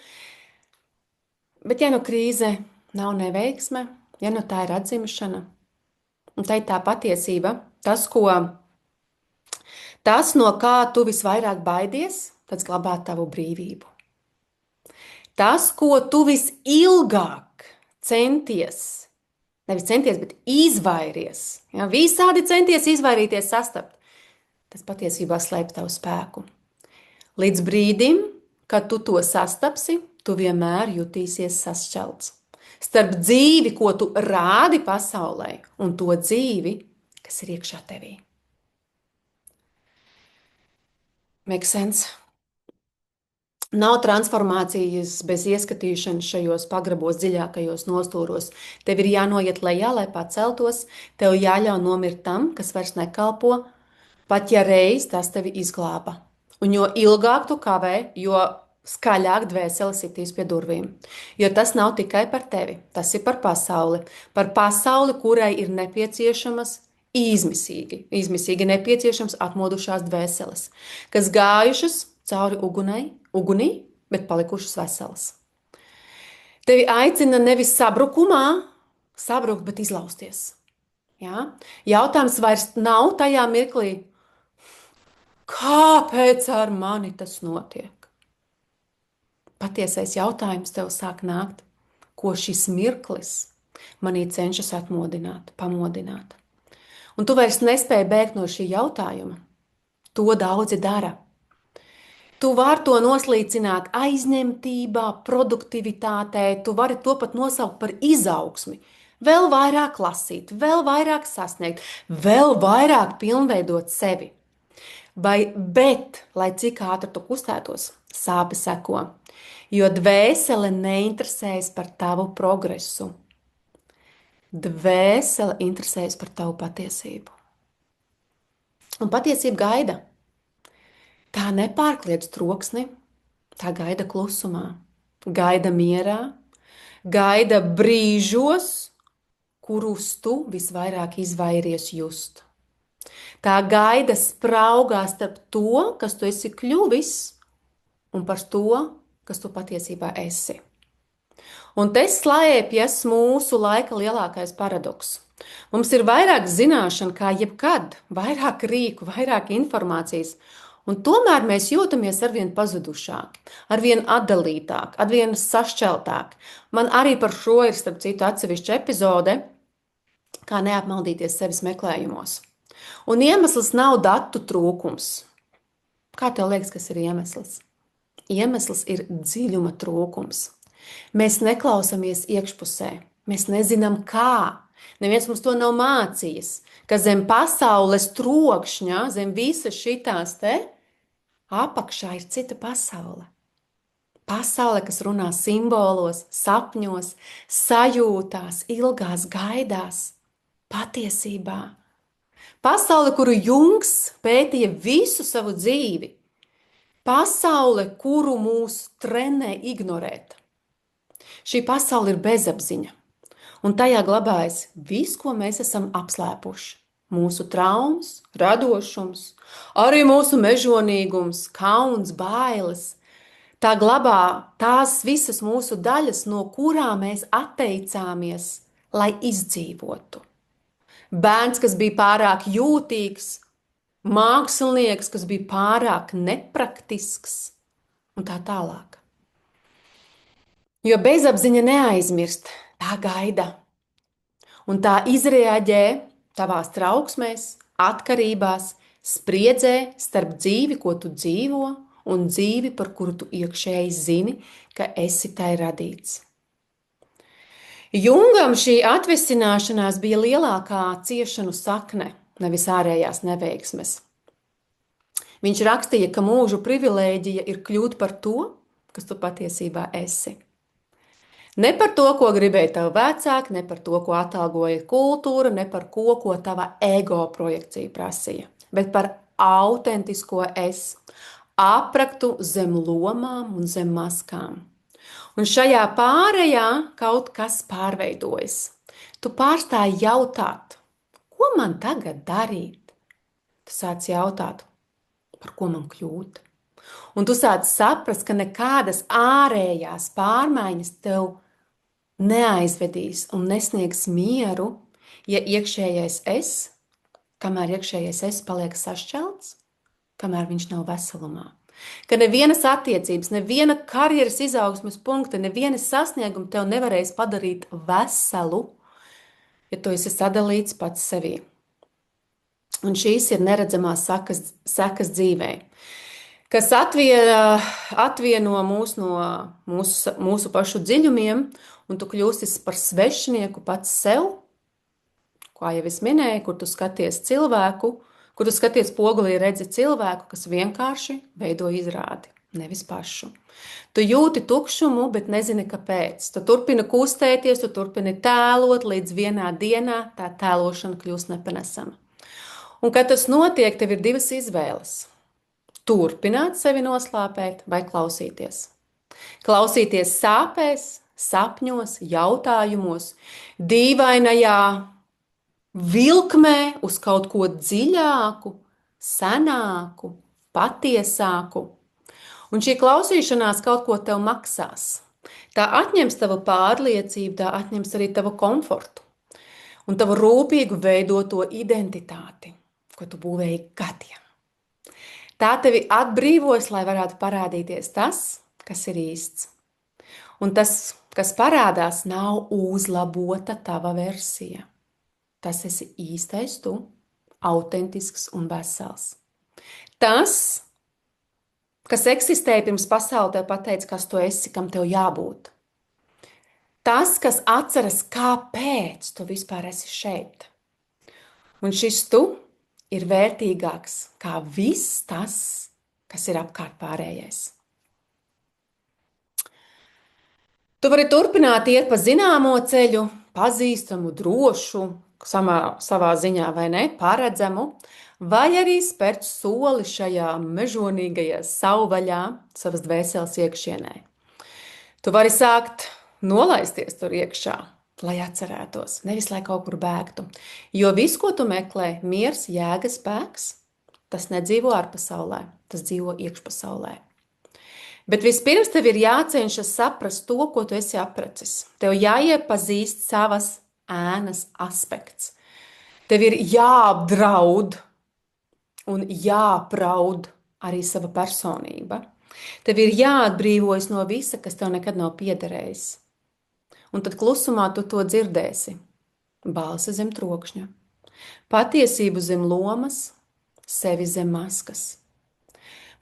Bet ja nu krīze nav neveiksme, ja nu tā ir atzimšana, un tā ir tā patiesība, tas, no kā tu visvairāk baidies, tad glabā tavu brīvību. Tas, ko tu visilgāk bet izvairies, ja, visādi centies izvairīties sastapt, tas patiesībā slēp tavu spēku. Līdz brīdim, kad tu to sastapsi, tu vienmēr jutīsies sašķelts. Starp dzīvi, ko tu rādi pasaulē, un to dzīvi, kas ir iekšā tevī. Make sense? Nav transformācijas bez ieskatīšanas šajos pagrabos dziļākajos nostūros. Tev ir jānoiet lejā, lai paceltos, tev jāļauj nomirt tam, kas vairs nekalpo, pat ja reiz tas tevi izglāba. Un jo ilgāk tu kavē, jo skaļāk dvēsele sitīs pie durvīm. Jo tas nav tikai par tevi, tas ir par pasauli, kurai ir nepieciešamas izmisīgi nepieciešams atmodušās dvēseles, kas gājušas cauri ugunī, bet palikušas veselas. Tevi aicina nevis sabrukt, bet izlausties. Ja? Jautājums vairs nav tajā mirklī, Kāpēc ar mani tas notiek? Patiesais jautājums tev sāk nākt, ko šis mirklis manī cenšas atmodināt, pamodināt. Un tu vairs nespēji bēgt no šī jautājuma. To daudzi dara. Tu vari to noslīcināt aizņemtībā, produktivitātē, tu vari to pat nosaukt par izaugsmi. Vēl vairāk lasīt, vēl vairāk sasniegt, vēl vairāk pilnveidot sevi. Bet, lai cik ātri tu kustētos, sāpes seko, jo dvēsele neinteresējas par tavu progresu. Dvēsele interesējas par tavu patiesību. Un patiesība gaida. Tā nepārkliedz troksni, tā gaida klusumā, gaida mierā, gaida brīžos, kurus tu visvairāk izvairies just. Tā gaida spraugā starp to, kas tu esi kļuvis, un par to, kas tu patiesībā esi. Un te slēpjas mūsu laika lielākais paradoks. Mums ir vairāk zināšanu kā jebkad, vairāk rīku, vairāk informācijas, un tomēr mēs jūtamies arvien pazudušāki, arvien atdalītāki, arvien sašķeltāki. Man arī par šo ir, starp citu, atsevišķa epizode, kā neapmaldīties sevis meklējumos. Un iemesls nav datu trūkums. Kā tev liekas, kas ir iemesls? Iemesls ir dziļuma trūkums. Mēs neklausāmies iekšpusē, mēs nezinām kā. Neviens mums to nav mācījis, ka zem pasaules trokšņa, zem visas šitās te, apakšā ir cita pasaule. Pasaule, kas runā simbolos, sapņos, sajūtās, ilgās gaidās, patiesībā. Pasaule, kuru Jungs pētīja visu savu dzīvi. Pasaule, kuru mūs trenē ignorēt. Šī pasaule ir bezapziņa, un tajā glabājas viss, ko mēs esam apslēpuši. Mūsu traumas, radošums, arī mūsu mežonīgums, kauns, bailes. Tā glabā tās visas mūsu daļas, no kurām mēs atteicāmies, lai izdzīvotu. Bērns, kas bija pārāk jūtīgs, mākslinieks, kas bija pārāk nepraktisks, un tā tālāk. Jo bezapziņa neaizmirst, tā gaida. Un tā izreaģē tavās trauksmēs, atkarībās, spriedzē starp dzīvi, ko tu dzīvo, un dzīvi, par kuru tu iekšēji zini, ka esi tai radīts. Jungam šī atvesināšanās bija lielākā ciešanu sakne, nevis ārējās neveiksmes. Viņš rakstīja, ka mūžu privilēģija ir kļūt par to, kas tu patiesībā esi. Ne par to, ko gribēja tavi vecāki, ne par to, ko atalgoja kultūra, ne par ko tava ego projekcija prasīja, bet par autentisko es, apraktu zem lomām un zem maskām. Un šajā pārējā kaut kas pārveidojas. Tu pārstāji jautāt, ko man tagad darīt? Tu sāc jautāt, par ko man kļūt? Un tu sāc saprast, ka nekādas ārējās pārmaiņas tev neaizvedīs un nesniegs mieru, ja iekšējais es, kamēr iekšējais es paliek sašķelts, kamēr viņš nav veselumā. Ka nevienas attiecības, neviena karjeras izaugsmes punkta, nevienas sasniegumi tev nevarēs padarīt veselu, ja tu esi sadalīts pats sevī. Un šīs ir neredzamās sekas dzīvē, kas atvieno mūs no mūsu pašu dziļumiem, un tu kļūsi par svešnieku pats sev, kā jau es minēju, kur tu skaties cilvēku, kur tu skaties spogulī redzi cilvēku, kas vienkārši veido izrādi, nevis pašu. Tu jūti tukšumu, bet nezini, kāpēc. Tu turpini kustēties, tu turpini tēlot, līdz vienā dienā tā tēlošana kļūst nepanesama. Un, kad tas notiek, tev ir divas izvēles. Turpināt sevi noslāpēt vai klausīties. Klausīties sāpēs, sapņos, jautājumos, dīvainajā vilkmē uz kaut ko dziļāku, senāku, patiesāku. Un šī klausīšanās kaut ko tev maksās. Tā atņems tavu pārliecību, tā atņems arī tavu komfortu un tavu rūpīgu veidoto identitāti, ko tu būvēji gadiem. Tā tevi atbrīvos, lai varētu parādīties tas, kas ir īsts. Un tas, kas parādās, nav uzlabota tava versija. Tas esi īstais tu, autentisks un vesels. Tas, kas eksistēja pirms pasaule tev pateica, kas tu esi, kam tev jābūt. Tas, kas atceras, kāpēc tu vispār esi šeit. Un šis tu ir vērtīgāks kā viss tas, kas ir apkārt pārējais. Tu vari turpināt iet pa zināmo ceļu, pazīstamu, drošu, savā ziņā vai ne, paredzamu, vai arī spērt soli šajā mežonīgajā savvaļā, savas dvēseles iekšienē. Tu vari sākt nolaisties tur iekšā, lai atcerētos, nevis lai kaut kur bēgtu. Jo viss, ko tu meklē, miers, jēga, spēks, tas nedzīvo ārpasaulē, tas dzīvo iekšpasaulē. Bet vispirms tev ir jācenšas saprast to, ko tu esi apracis. Tev jāiepazīst savas ēnas aspekts. Tev ir jāapdraud un jāpraud arī sava personība. Tev ir jāatbrīvojas no visa, kas tev nekad nav piederējis. Un tad klusumā tu to dzirdēsi. Balsi zem trokšņa, patiesību zem lomas, sevi zem maskas.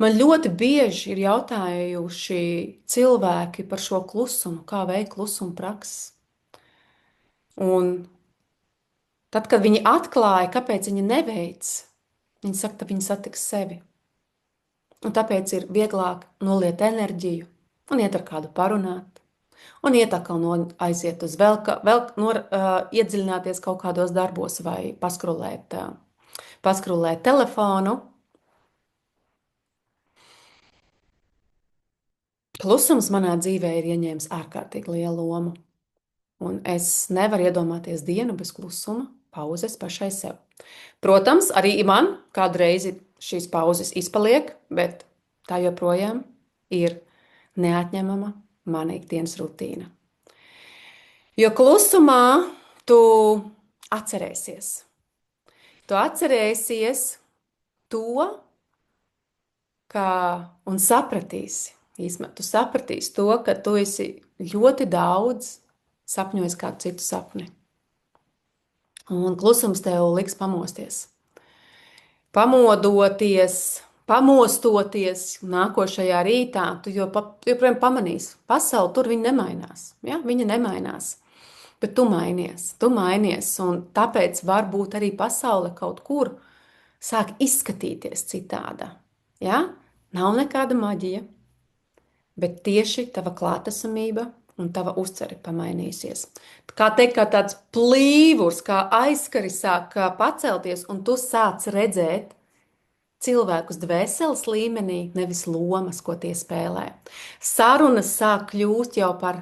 Man ļoti bieži ir jautājuši cilvēki par šo klusumu, kā veikt klusuma prakses. Un tad, kad viņi atklāja, kāpēc viņi neveic, viņi saka, ka viņi satiks sevi. Un tāpēc ir vieglāk noliet enerģiju un iet ar kādu parunāt. Un iet atkal aiziet uz iedziļināties kaut kādos darbos vai paskrulēt telefonu. Klusums manā dzīvē ir ieņēmis ārkārtīgi lielu lomu. Un es nevaru iedomāties dienu bez klusuma, pauzes pašai sev. Protams, arī man kādreiz šīs pauzes izpaliek, bet tā joprojām ir neatņemama mana ikdienas rutīna. Jo klusumā tu atcerēsies. Tu atcerēsies to, un sapratīsi. Tu sapratīsi to, ka tu esi ļoti daudz sapņojis kādu citu sapni. Un klusums tev liks pamosties. Pamostoties nākošajā rītā, tu joprojām pamanīsi, pasauli tur viņa nemainās. Ja? Viņa nemainās, bet tu mainies, un tāpēc varbūt arī pasaule kaut kur sāk izskatīties citāda. Ja? Nav nekāda maģija, bet tieši tava klātesamība un tava uztvere pamainīsies. Kā teikt, kā tāds plīvurs, kā aizskaris sāk pacelties, un tu sāc redzēt cilvēkus dvēseles līmenī, nevis lomas, ko tie spēlē. Sarunas sāk kļūt jau par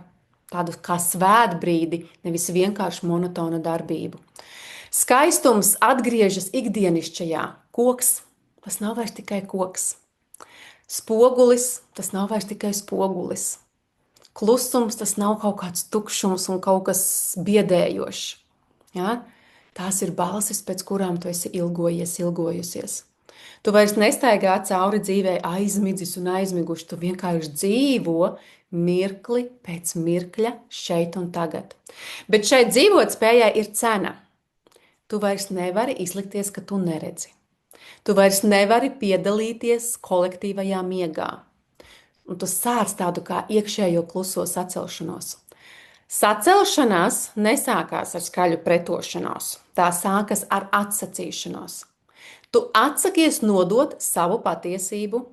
tādu kā svētbrīdi, nevis vienkārši monotonu darbību. Skaistums atgriežas ikdienišķajā. Koks, tas nav vairs tikai koks. Spogulis, tas nav vairs tikai spogulis. Klusums, tas nav kaut kāds tukšums un kaut kas biedējošs. Ja? Tās ir balsis, pēc kurām tu esi ilgojusies. Tu vairs nestaigā cauri dzīvē aizmidzis un aizmiguši. Tu vienkārši dzīvo mirkli pēc mirkļa šeit un tagad. Bet šai dzīvot spējai ir cena. Tu vairs nevari izlikties, ka tu neredzi. Tu vairs nevari piedalīties kolektīvajā miegā. Un tu sāc tādu kā iekšējo kluso sacelšanos. Sacelšanās nesākās ar skaļu pretošanos. Tā sākas ar atsacīšanos. Tu atsakies nodot savu patiesību.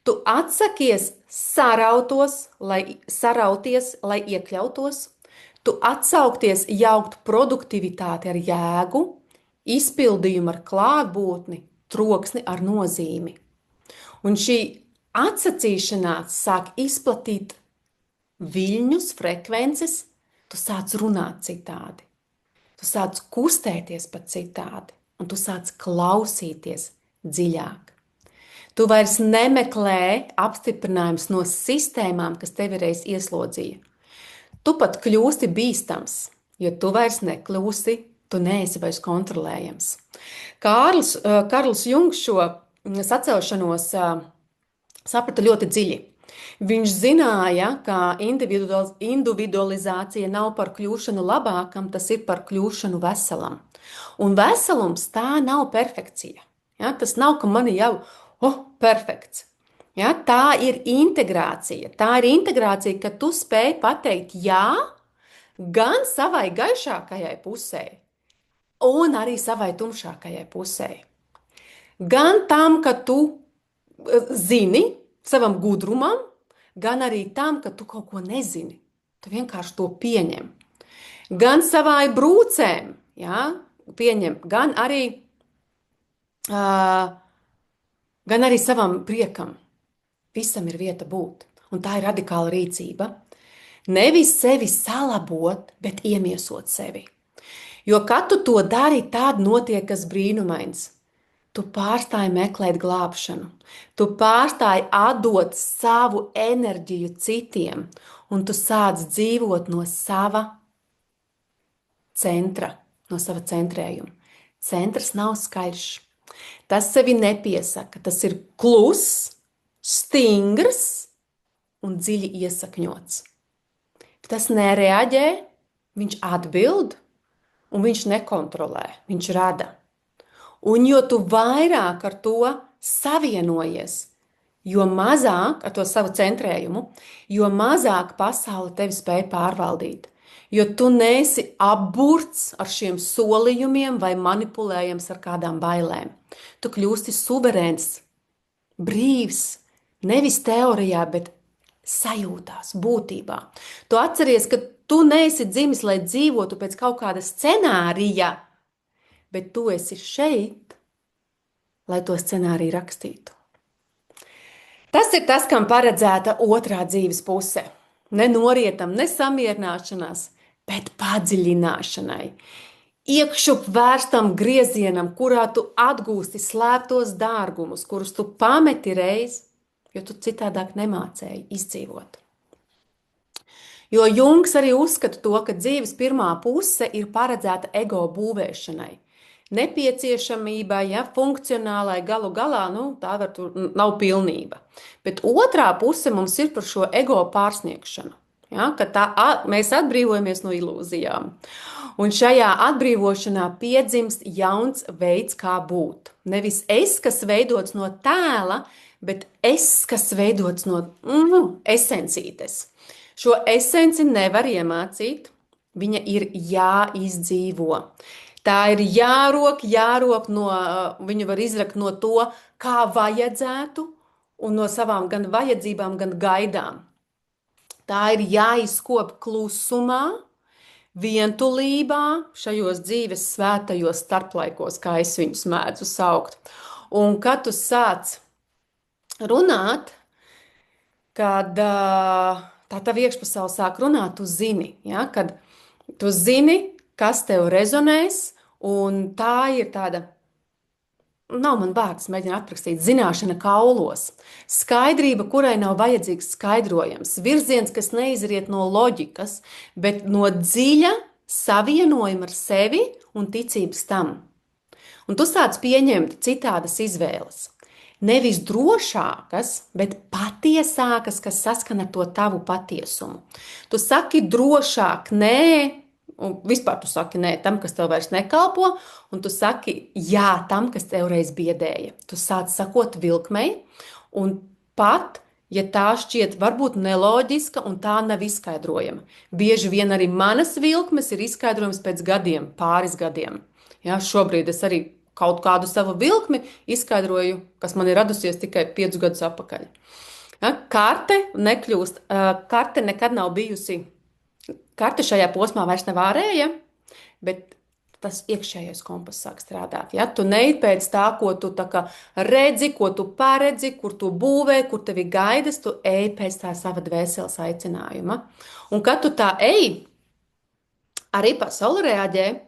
Tu atsakies sarauties, lai iekļautos. Tu atsaukties jaukt produktivitāti ar jēgu, izpildījumu ar klātbūtni, troksni ar nozīmi. Un šī atsacīšanās sāk izplatīt viļņus, frekvences, tu sāc runāt citādi. Tu sāc kustēties pat citādi, un tu sāc klausīties dziļāk. Tu vairs nemeklē apstiprinājumus no sistēmām, kas tevi reiz ieslodzīja. Tu pat kļūsti bīstams, jo tu vairs nekļūsi, tu neesi vairs kontrolējams. Kārls Jungs šo sacelšanos saprata ļoti dziļi. Viņš zināja, ka individualizācija nav par kļūšanu labākam, tas ir par kļūšanu veselam. Un veselums tā nav perfekcija. Ja? Tas nav, ka man jau perfekts. Ja? Tā ir integrācija. Tā ir integrācija, ka tu spēj pateikt jā gan savai gaišākajai pusē, un arī savai tumšākajai pusē. Gan tam, ka tu zini savam gudrumam, gan arī tam, ka tu kaut ko nezini. Tu vienkārši to pieņem. Gan savai brūcēm, ja, pieņem, gan arī savam priekam. Visam ir vieta būt. Un tā ir radikāla rīcība. Nevis sevi salabot, bet iemiesot sevi. Jo, kad tu to dari, tad notiek kas brīnumains. Tu pārstāji meklēt glābšanu, tu pārstāji atdot savu enerģiju citiem, un tu sāc dzīvot no sava centra, no sava centrējuma. Centrs nav skaļš. Tas sevi nepiesaka, tas ir kluss, stingrs un dziļi iesakņots. Tas nereaģē, viņš atbild, un viņš nekontrolē, viņš rada. Un jo tu vairāk ar to savienojies, jo mazāk ar to savu centrējumu, jo mazāk pasaule tevi spēj pārvaldīt. Jo tu neesi apburts ar šiem solījumiem vai manipulējams ar kādām bailēm. Tu kļūsti suverēns, brīvs, nevis teorijā, bet sajūtās, būtībā. Tu atceries, ka tu neesi dzimis, lai dzīvotu pēc kaut kāda scenārija, bet tu esi šeit, lai to scenāriju rakstītu. Tas ir tas, kam paredzēta otrā dzīves puse. Ne norietam, ne samierināšanās, bet padziļināšanai. Iekšup vērstam griezienam, kurā tu atgūsti slēptos dārgumus, kurus tu pameti reiz, jo tu citādāk nemācēji izdzīvot. Jo Jungs arī uzskata to, ka dzīves pirmā puse ir paredzēta ego būvēšanai. Nepieciešamībai, ja, funkcionālai galu galā, tā nav pilnība. Bet otrā puse mums ir par šo ego pārsniegšanu. Ja, ka mēs atbrīvojamies no ilūzijām. Un šajā atbrīvošanā piedzimst jauns veids, kā būt. Nevis es, kas veidots no tēla, bet es, kas veidots no esencītes. Šo esenci nevar iemācīt, viņa ir jāizdzīvo. Tā ir jārok viņu var izrakt no to, kā vajadzētu, un no savām gan vajadzībām, gan gaidām. Tā ir jāizkop klusumā, vientulībā, šajos dzīves svētajos starplaikos, kā es viņus mēdzu saukt. Un kad tu sāc runāt, kad tā tava iekšpasaule sāk runāt, tu zini, ja, kad tu zini, kas tev rezonēs, un tā ir tāda, nav man vārds, mēģinu aprakstīt, zināšana kaulos. Skaidrība, kurai nav vajadzīgs skaidrojums. Virziens, kas neizriet no loģikas, bet no dziļa savienojuma ar sevi un ticības tam. Un tu sāc pieņemt citādas izvēles. Nevis drošākas, bet patiesākas, kas saskana ar to tavu patiesumu. Tu saki drošāk, nē, un vispār tu saki nē tam, kas tev vairs nekalpo, un tu saki jā tam, kas tev reiz biedēja. Tu sāc sakot vilkmei, un pat, ja tā šķiet varbūt neloģiska un tā nav izskaidrojama. Bieži vien arī manas vilkmes ir izskaidrojums pēc gadiem, pāris gadiem. Ja, šobrīd es arī kaut kādu savu vilkmi izskaidroju, kas man ir radusies tikai 5 gadus atpakaļ. Ja, karte nekad nav bijusi. Karte šajā posmā vairs nav ārēja, bet tas iekšējais kompass sāk strādāt. Ja? Tu neej pēc tā, ko tu redzi, ko tu paredzi, kur tu būvē, kur tevi gaidas, tu ej pēc tā sava dvēseles aicinājuma. Un kad tu tā ej, arī pasaule reaģē,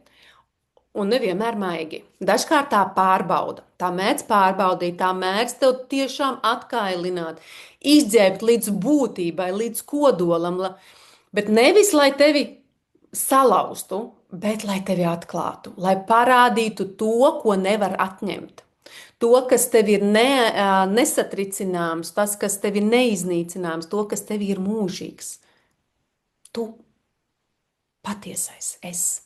un nevienmēr maigi. Dažkārt tā pārbauda, tā mēdz pārbaudīt, tā mēdz tev tiešām atkailināt, izģēbt līdz būtībai, līdz kodolam, bet nevis, lai tevi salauztu, bet lai tevi atklātu, lai parādītu to, ko nevar atņemt. To, kas tev ir nesatricināms, tas, kas tev ir neiznīcināms, to, kas tev ir mūžīgs. Tu patiesais esi.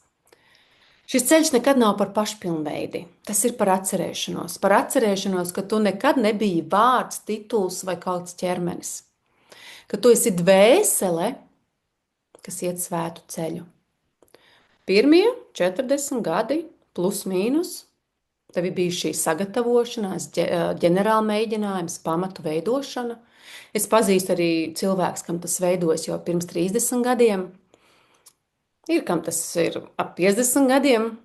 Šis ceļš nekad nav par pašpilnveidi. Tas ir par atcerēšanos. Par atcerēšanos, ka tu nekad nebiji vārds, tituls vai kāds ķermenis. Ka tu esi dvēsele, kas iet svētu ceļu. Pirmie 40 gadi, plus mīnus, tev bija šī sagatavošanās, ģenerāla mēģinājums, pamatu veidošana. Es pazīstu arī cilvēkus, kam tas veidojas jau pirms 30 gadiem. Ir, kam tas ir ap 50 gadiem,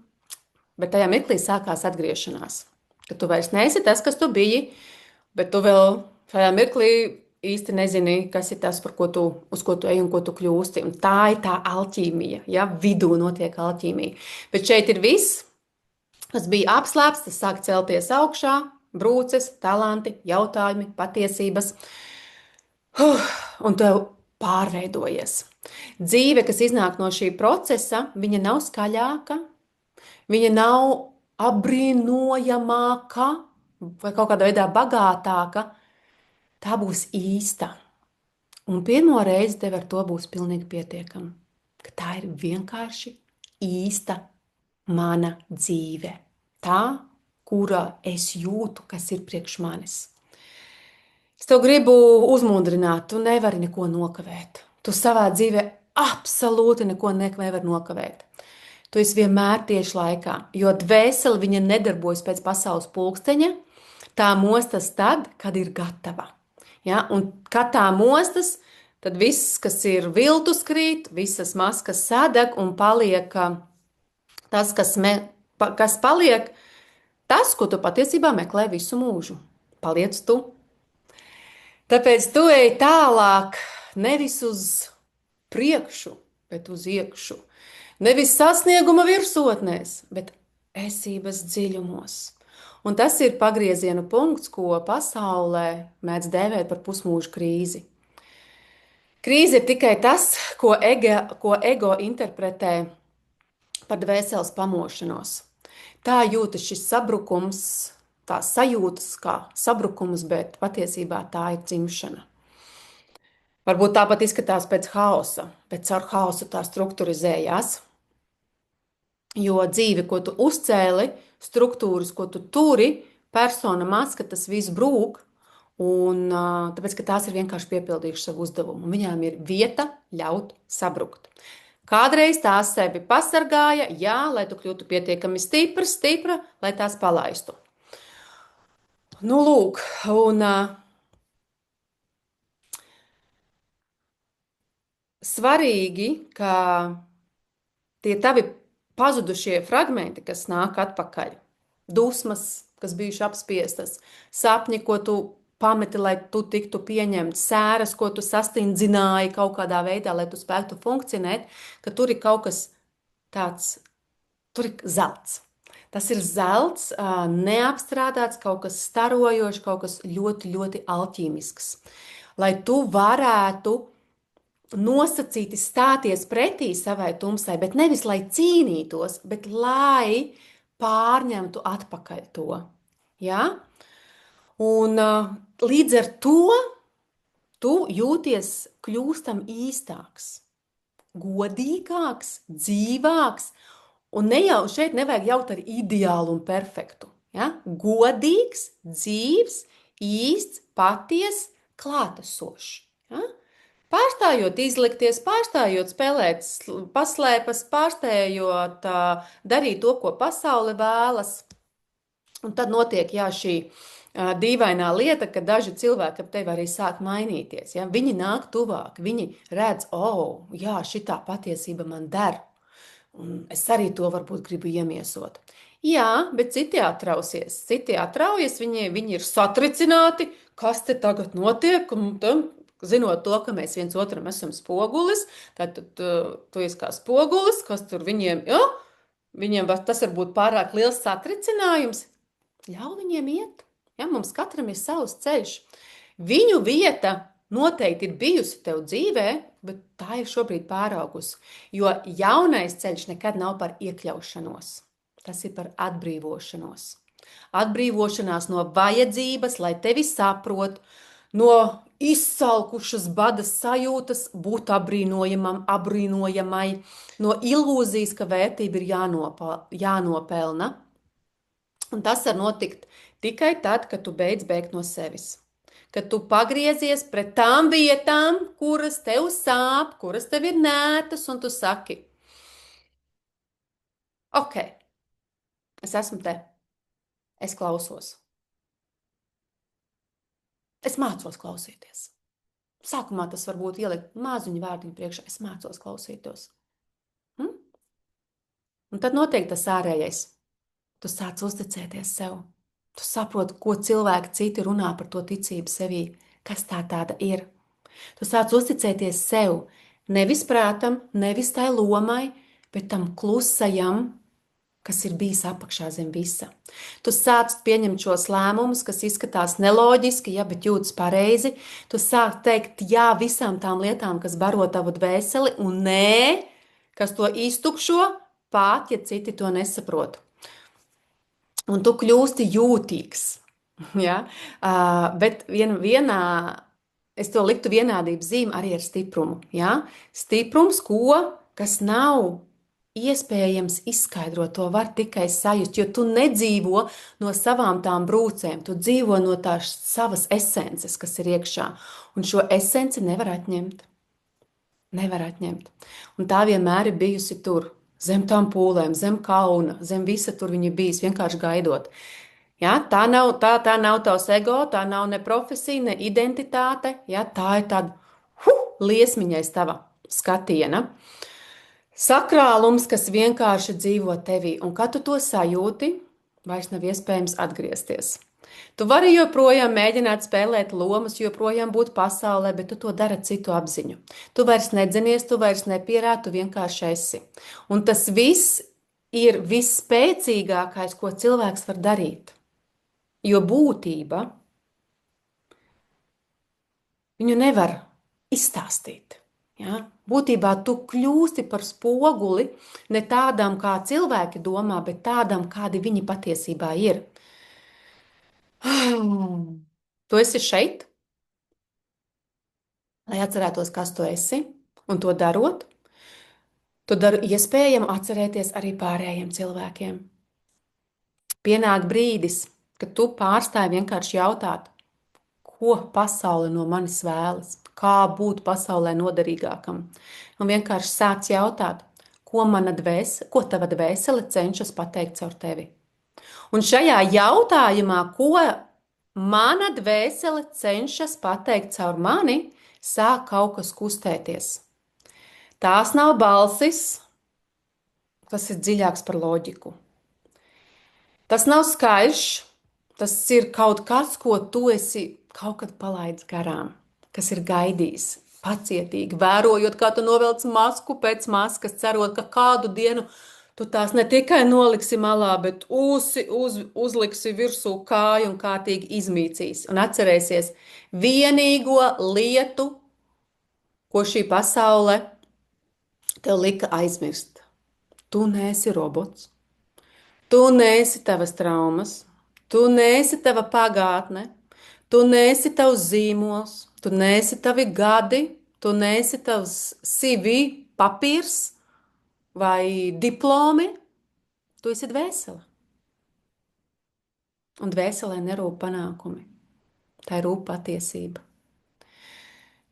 bet tajā mirklī sākās atgriešanās. Ka tu vairs neesi tas, kas tu biji, bet tu vēl tajā mirklī īsti nezini, kas ir tas, uz ko tu ej un ko tu kļūsti. Un tā ir tā alķīmija, ja vidū notiek alķīmija. Bet šeit ir viss, kas bija apslēpts, tas sāk celties augšā, brūces, talanti, jautājumi, patiesības. Un tev pārveidojies. Dzīve, kas iznāk no šī procesa, viņa nav skaļāka, viņa nav apbrīnojamāka vai kaut kādā veidā bagātāka. Tā būs īsta. Un pirmo reizi tev ar to būs pilnīgi pietiekami. Ka tā ir vienkārši īsta mana dzīve. Tā, kura es jūtu, kas ir priekš manis. Es tev gribu uzmundrināt, tu nevari neko nokavēt. Tu savā dzīvē absolūti neko nevari nokavēt. Tu esi vienmēr tieši laikā, jo dvēsele viņa nedarbojas pēc pasaules pulksteņa, tā mostas tad, kad ir gatava. Ja? Un kad tā mostas, tad viss, kas ir viltus krīt, visas maskas sadeg un paliek tas, kas paliek, tas, ko tu patiesībā meklē visu mūžu. Paliec tu. Tāpēc tu ej tālāk, nevis uz priekšu, bet uz iekšu. Nevis sasnieguma virsotnēs, bet esības dziļumos. Un tas ir pagrieziena punkts, ko pasaulē mēdz dēvēt par pusmūža krīzi. Krīze ir tikai tas, ko ego interpretē par dvēseles pamošanos. Tā jūtas šis sabrukums, tā sajūtas kā sabrukums, bet patiesībā tā ir dzimšana. Varbūt tāpat izskatās pēc haosa, bet caur haosu tā strukturizējās. Jo dzīve, ko tu uzcēli, struktūras, ko tu turi, persona maska, tas viss brūk, un tāpēc, ka tās ir vienkārši piepildījušas savu uzdevumu. Viņām ir vieta ļaut sabrukt. Kādreiz tās sevi pasargāja, jā, lai tu kļūtu pietiekami stipra, lai tās palaistu. Nu, lūk, un svarīgi, ka tie tavi pazudušie fragmenti, kas nāk atpakaļ, dusmas, kas bijuši apspiestas, sapņi, ko tu pameti, lai tu tiktu pieņemts, sēras, ko tu sastindzināji kaut kādā veidā, lai tu spētu funkcionēt, ka tur ir kaut kas tāds, tur ir zelts. Tas ir zelts, neapstrādāts, kaut kas starojošs, kaut kas ļoti, ļoti alķīmisks. Lai tu varētu nosacīti stāties pretī savai tumsai, bet nevis lai cīnītos, bet lai pārņemtu atpakaļ to. Ja? Un līdz ar to tu jūties kļūstam īstāks, godīgāks, dzīvāks. Un šeit nevajag jaut ar ideālu un perfektu. Ja? Godīgs, dzīvs, īsts, paties, klātesošs. Ja? Pārstājot izlikties, pārstājot spēlēt paslēpas, pārstājot darīt to, ko pasaule vēlas. Un tad notiek šī dīvainā lieta, ka daži cilvēki ap tevi arī sāk mainīties. Ja? Viņi nāk tuvāk, viņi redz, jā, šitā patiesība man der. Un es arī to varbūt gribu iemiesot. Jā, bet citi atrausies. Citi atraujas, viņi ir satricināti, kas te tagad notiek, un zinot to, ka mēs viens otram esam spogulis, tad tu esi kā spogulis, kas tur viņiem tas var būt pārāk liels satricinājums. Ļauj viņiem iet. Ja, mums katram ir savs ceļš. Viņu vieta noteikti ir bijusi tev dzīvē, bet tā ir šobrīd pāraugusi. Jo jaunais ceļš nekad nav par iekļaušanos. Tas ir par atbrīvošanos. atbrīvošanās no vajadzības, lai tevi saprot, no izsalkušas bada sajūtas būt apbrīnojamam, apbrīnojamai, no ilūzijas, ka vērtība ir jānopelna. Un tas var notikt tikai tad, kad tu beidz bēgt no sevis. Kad tu pagriezies pret tām vietām, kuras tev sāp, kuras tev ir nētas, un tu saki, ok, es esmu te, es klausos, es mācos klausīties. Sākumā tas varbūt ielikt maziņu vārdiņu priekšā, es mācos klausītos. Hm? Un tad notiek tas ārējais. Tu sāc uzticēties sev. Tu saproti, ko cilvēki citi runā par to ticību sevī, kas tā tāda ir. Tu sāc uzticēties sev, nevis prātam, nevis tai lomai, bet tam klusajam, kas ir bijis apakšā zem visa. Tu sāc pieņemt šos lēmumus, kas izskatās neloģiski, ja, bet jūtas pareizi. Tu sāc teikt jā visām tām lietām, kas baro tavu dvēseli, un nē, kas to iztukšo, pat ja citi to nesaprot. Un tu kļūsti jūtīgs. Ja? Bet es to liktu vienādības zīmi arī ar stiprumu. Ja? Stiprums, kas nav iespējams izskaidrot, to var tikai sajust, jo tu nedzīvo no savām tām brūcēm, tu dzīvo no tās savas esences, kas ir iekšā, un šo esenci nevar atņemt. Nevar atņemt. Un tā vienmēr ir bijusi tur, zem tām pūlēm, zem kauna, zem visa tur viņa bijis, vienkārši gaidot. Ja, tā nav tavs ego, tā nav ne profesija, ne identitāte, ja, tā ir tāda liesmiņais tava skatiena. Sakrālums, kas vienkārši dzīvo tevī, un kad tu to sajūti, vairs nav iespējams atgriezties. Tu vari joprojām mēģināt spēlēt lomas, joprojām būt pasaulē, bet tu to dari ar citu apziņu. Tu vairs nedzinies, tu vairs nepierādi, tu vienkārši esi. Un tas viss ir visspēcīgākais, ko cilvēks var darīt. Jo būtība viņu nevar izstāstīt. Ja? Būtībā tu kļūsti par spoguli ne tādam, kā cilvēki domā, bet tādam, kādi viņi patiesībā ir. Tu esi šeit, lai atcerētos, kas tu esi, un to darot, tu dari iespējamu atcerēties arī pārējiem cilvēkiem. Pienāk brīdis, kad tu pārstāji vienkārši jautāt, ko pasaule no manis vēlas, kā būt pasaulē noderīgākam. Un vienkārši sāc jautāt, ko tava dvēsele cenšas pateikt caur tevi. Un šajā jautājumā, ko mana dvēsele cenšas pateikt caur mani, sāk kaut kas kustēties. Tās nav balsis, tas ir dziļāks par loģiku. Tas nav skaļš, tas ir kaut kas, ko tu esi kaut kad palaidis garām, kas ir gaidījis, pacietīgi, vērojot, kā tu novelc masku pēc maskas, cerot, ka kādu dienu tu tās ne tikai noliksi malā, bet uzliksi virsū kāju un kārtīgi izmīcīs. Un atcerēsies vienīgo lietu, ko šī pasaule tev lika aizmirst. Tu neesi robots, tu neesi tavas traumas, tu neesi tava pagātne, tu neesi tavs zīmols, tu neesi tavi gadi, tu neesi tavs CV papīrs vai diplomi, tu esi dvēsele. Un dvēselē nerūp panākumi, tā ir rūp patiesība.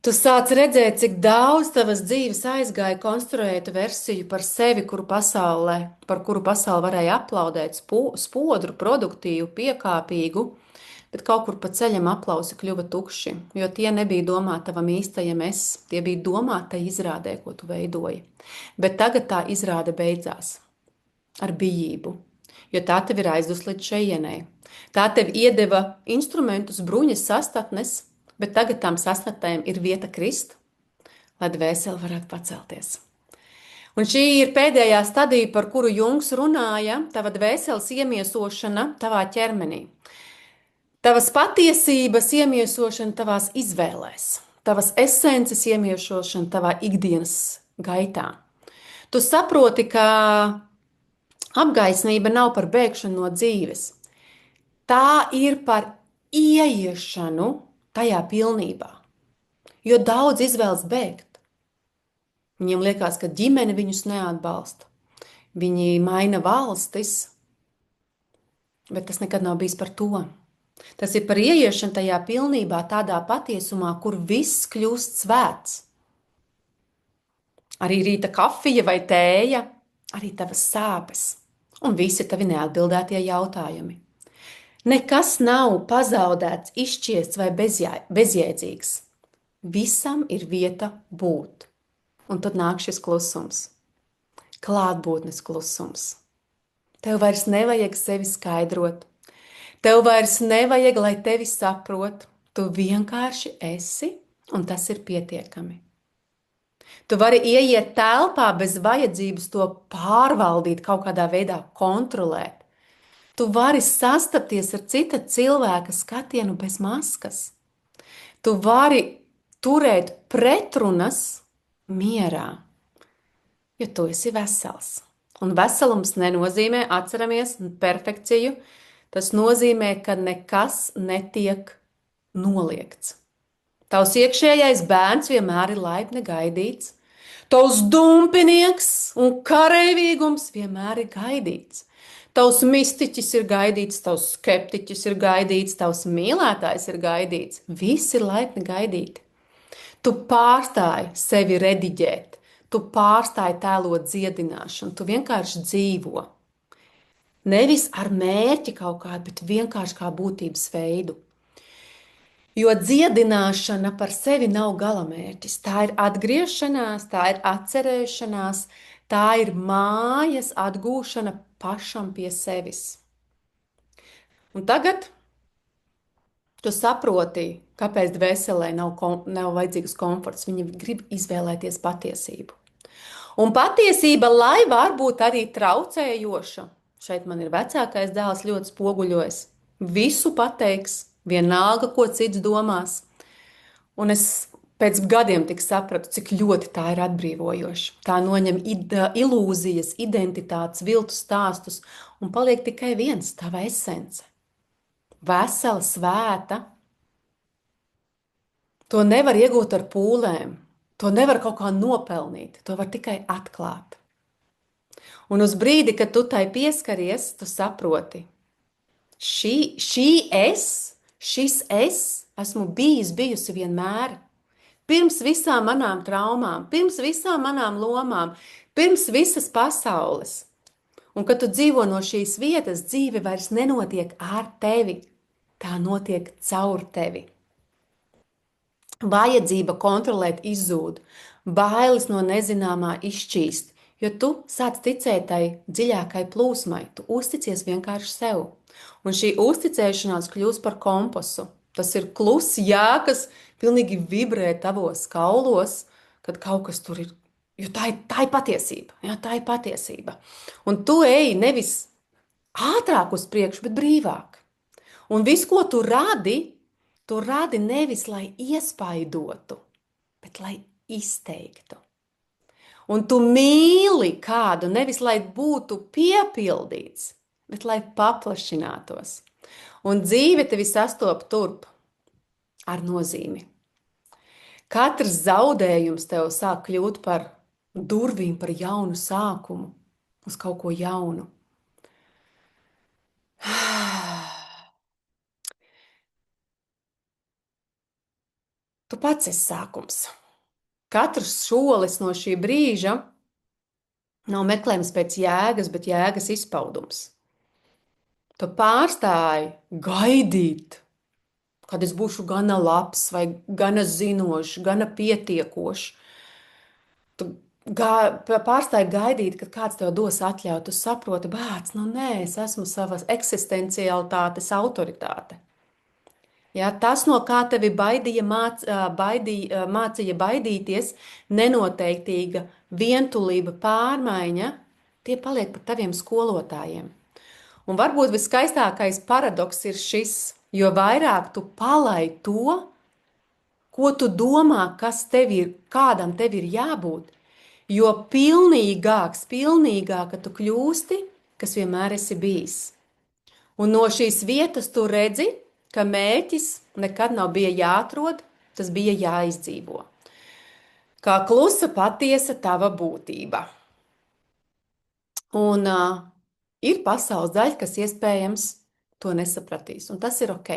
Tu sāc redzēt, cik daudz tavas dzīves aizgāja konstruēt versiju par sevi, par kuru pasaule varēja aplaudēt, spodru, produktīvu, piekāpīgu, bet kaut kur pa ceļam aplausi kļuva tukši, jo tie nebija domāti tavam īstajam es, tie bija domāti tai izrādē, ko tu veidoji. Bet tagad tā izrāde beidzās ar bijību, jo tā tev ir aizdus līdz šejienei. Tā tev iedeva instrumentus, bruņas, sastatnes, bet tagad tām sastatnēm ir vieta krist, lai dvēseli varētu pacelties. Un šī ir pēdējā stadija, par kuru Jungs runāja, tava dvēseles iemiesošana tavā ķermenī. Tavas patiesības iemiesošana tavās izvēlēs, tavas esences iemiesošana tavā ikdienas gaitā. Tu saproti, ka apgaismība nav par bēgšanu no dzīves. Tā ir par ieiešanu tajā pilnībā. Jo daudz izvēlas bēgt. Viņiem liekas, ka ģimene viņus neatbalsta. Viņi maina valstis, bet tas nekad nav bijis par to. Tas ir par ieiešanu tajā pilnībā, tādā patiesumā, kur viss kļūst svēts. Arī rīta kafija vai tēja, arī tavas sāpes un visi tavi neatbildētie jautājumi. Nekas nav pazaudēts, izšķiests vai bezjēdzīgs. Visam ir vieta būt. Un tad nāk šis klusums. Klātbūtnes klusums. Tev vairs nevajag sevi skaidrot. Tev vairs nevajag, lai tevi saprot. Tu vienkārši esi, un tas ir pietiekami. Tu vari ieiet telpā bez vajadzības to pārvaldīt, kaut kādā veidā kontrolēt. Tu vari sastapties ar cita cilvēka skatienu bez maskas. Tu vari turēt pretrunas mierā, jo tu esi vesels. Un veselums nenozīmē, atceramies, perfekciju. Tas nozīmē, ka nekas netiek noliegts. Tavs iekšējais bērns vienmēr ir laipni gaidīts. Tavs dumpinieks un kareivīgums vienmēr ir gaidīts. Tavs mistiķis ir gaidīts, tavs skeptiķis ir gaidīts, tavs mīlētājs ir gaidīts. Visi ir laipni gaidīti. Tu pārstāji sevi rediģēt, tu pārstāji tēlot dziedināšanu, tu vienkārši dzīvo. Nevis ar mērķi kaut kādu, bet vienkārši kā būtības veidu. Jo dziedināšana par sevi nav galamērķis. Tā ir atgriešanās, tā ir atcerēšanās, tā ir mājas atgūšana pašam pie sevis. Un tagad tu saproti, kāpēc dvēselē nav vajadzīgs komforts. Viņi grib izvēlēties patiesību. Un patiesība, lai var būt arī traucējoša, šeit man ir vecākais dēls ļoti spoguļojas, visu pateiks, vienalga, ko cits domās. Un es pēc gadiem tik sapratu, cik ļoti tā ir atbrīvojoša. Tā noņem ilūzijas, identitātes, viltus stāstus, un paliek tikai viens, tava esence. Vesela, svēta. To nevar iegūt ar pūlēm, to nevar kaut kā nopelnīt, to var tikai atklāt. Un uz brīdi, kad tu tai pieskaries, tu saproti, šis es esmu bijusi vienmēr. Pirms visām manām traumām, pirms visām manām lomām, pirms visas pasaules. Un kad tu dzīvo no šīs vietas, dzīve vairs nenotiek ar tevi, tā notiek caur tevi. Vajadzība kontrolēt izzūd, bailes no nezināmā izšķīst, jo tu sāc ticēt tai dziļākai plūsmai, tu uzticies vienkārši sev. Un šī uzticēšanās kļūst par kompasu. Tas ir kluss, jā, kas pilnīgi vibrē tavos kaulos, kad kaut kas tur ir. Jo tā ir patiesība. Jā, tā ir patiesība. Un tu ej nevis ātrāk uz priekšu, bet brīvāk. Un viss, ko tu radi nevis, lai iespaidotu, bet lai izteiktu. Un tu mīli kādu nevis, lai būtu piepildīts, bet lai paplašinātos. Un dzīve tevi sastop turp ar nozīmi. Katrs zaudējums tev sāk kļūt par durvīm, par jaunu sākumu, uz kaut ko jaunu. Tu pats esi sākums. Katrs solis no šī brīža nav meklējums pēc jēgas, bet jēgas izpaudums. Tu pārstāji gaidīt, kad es būšu gana labs, vai gana zinošs, gana pietiekošs. Tu pārstāji gaidīt, kad kāds tev dos atļauju. Tu saproti, bērns, nē, es esmu savas eksistencialitātes autoritāte. Ja, tas, no kā tevi mācīja baidīties, nenoteiktīga vientulība, pārmaiņa, tie paliek par taviem skolotājiem. Un varbūt viskaistākais paradoks ir šis, jo vairāk tu palaidi to, ko tu domā, kādam tev ir jābūt, jo pilnīgāka tu kļūsti, kas vienmēr esi bijis. Un no šīs vietas tu redzi, ka mērķis nekad nav bija jāatrod, tas bija jāizdzīvo. Kā klusa patiesa tava būtība. Un ir pasaules daļa, kas iespējams to nesapratīs, un tas ir ok.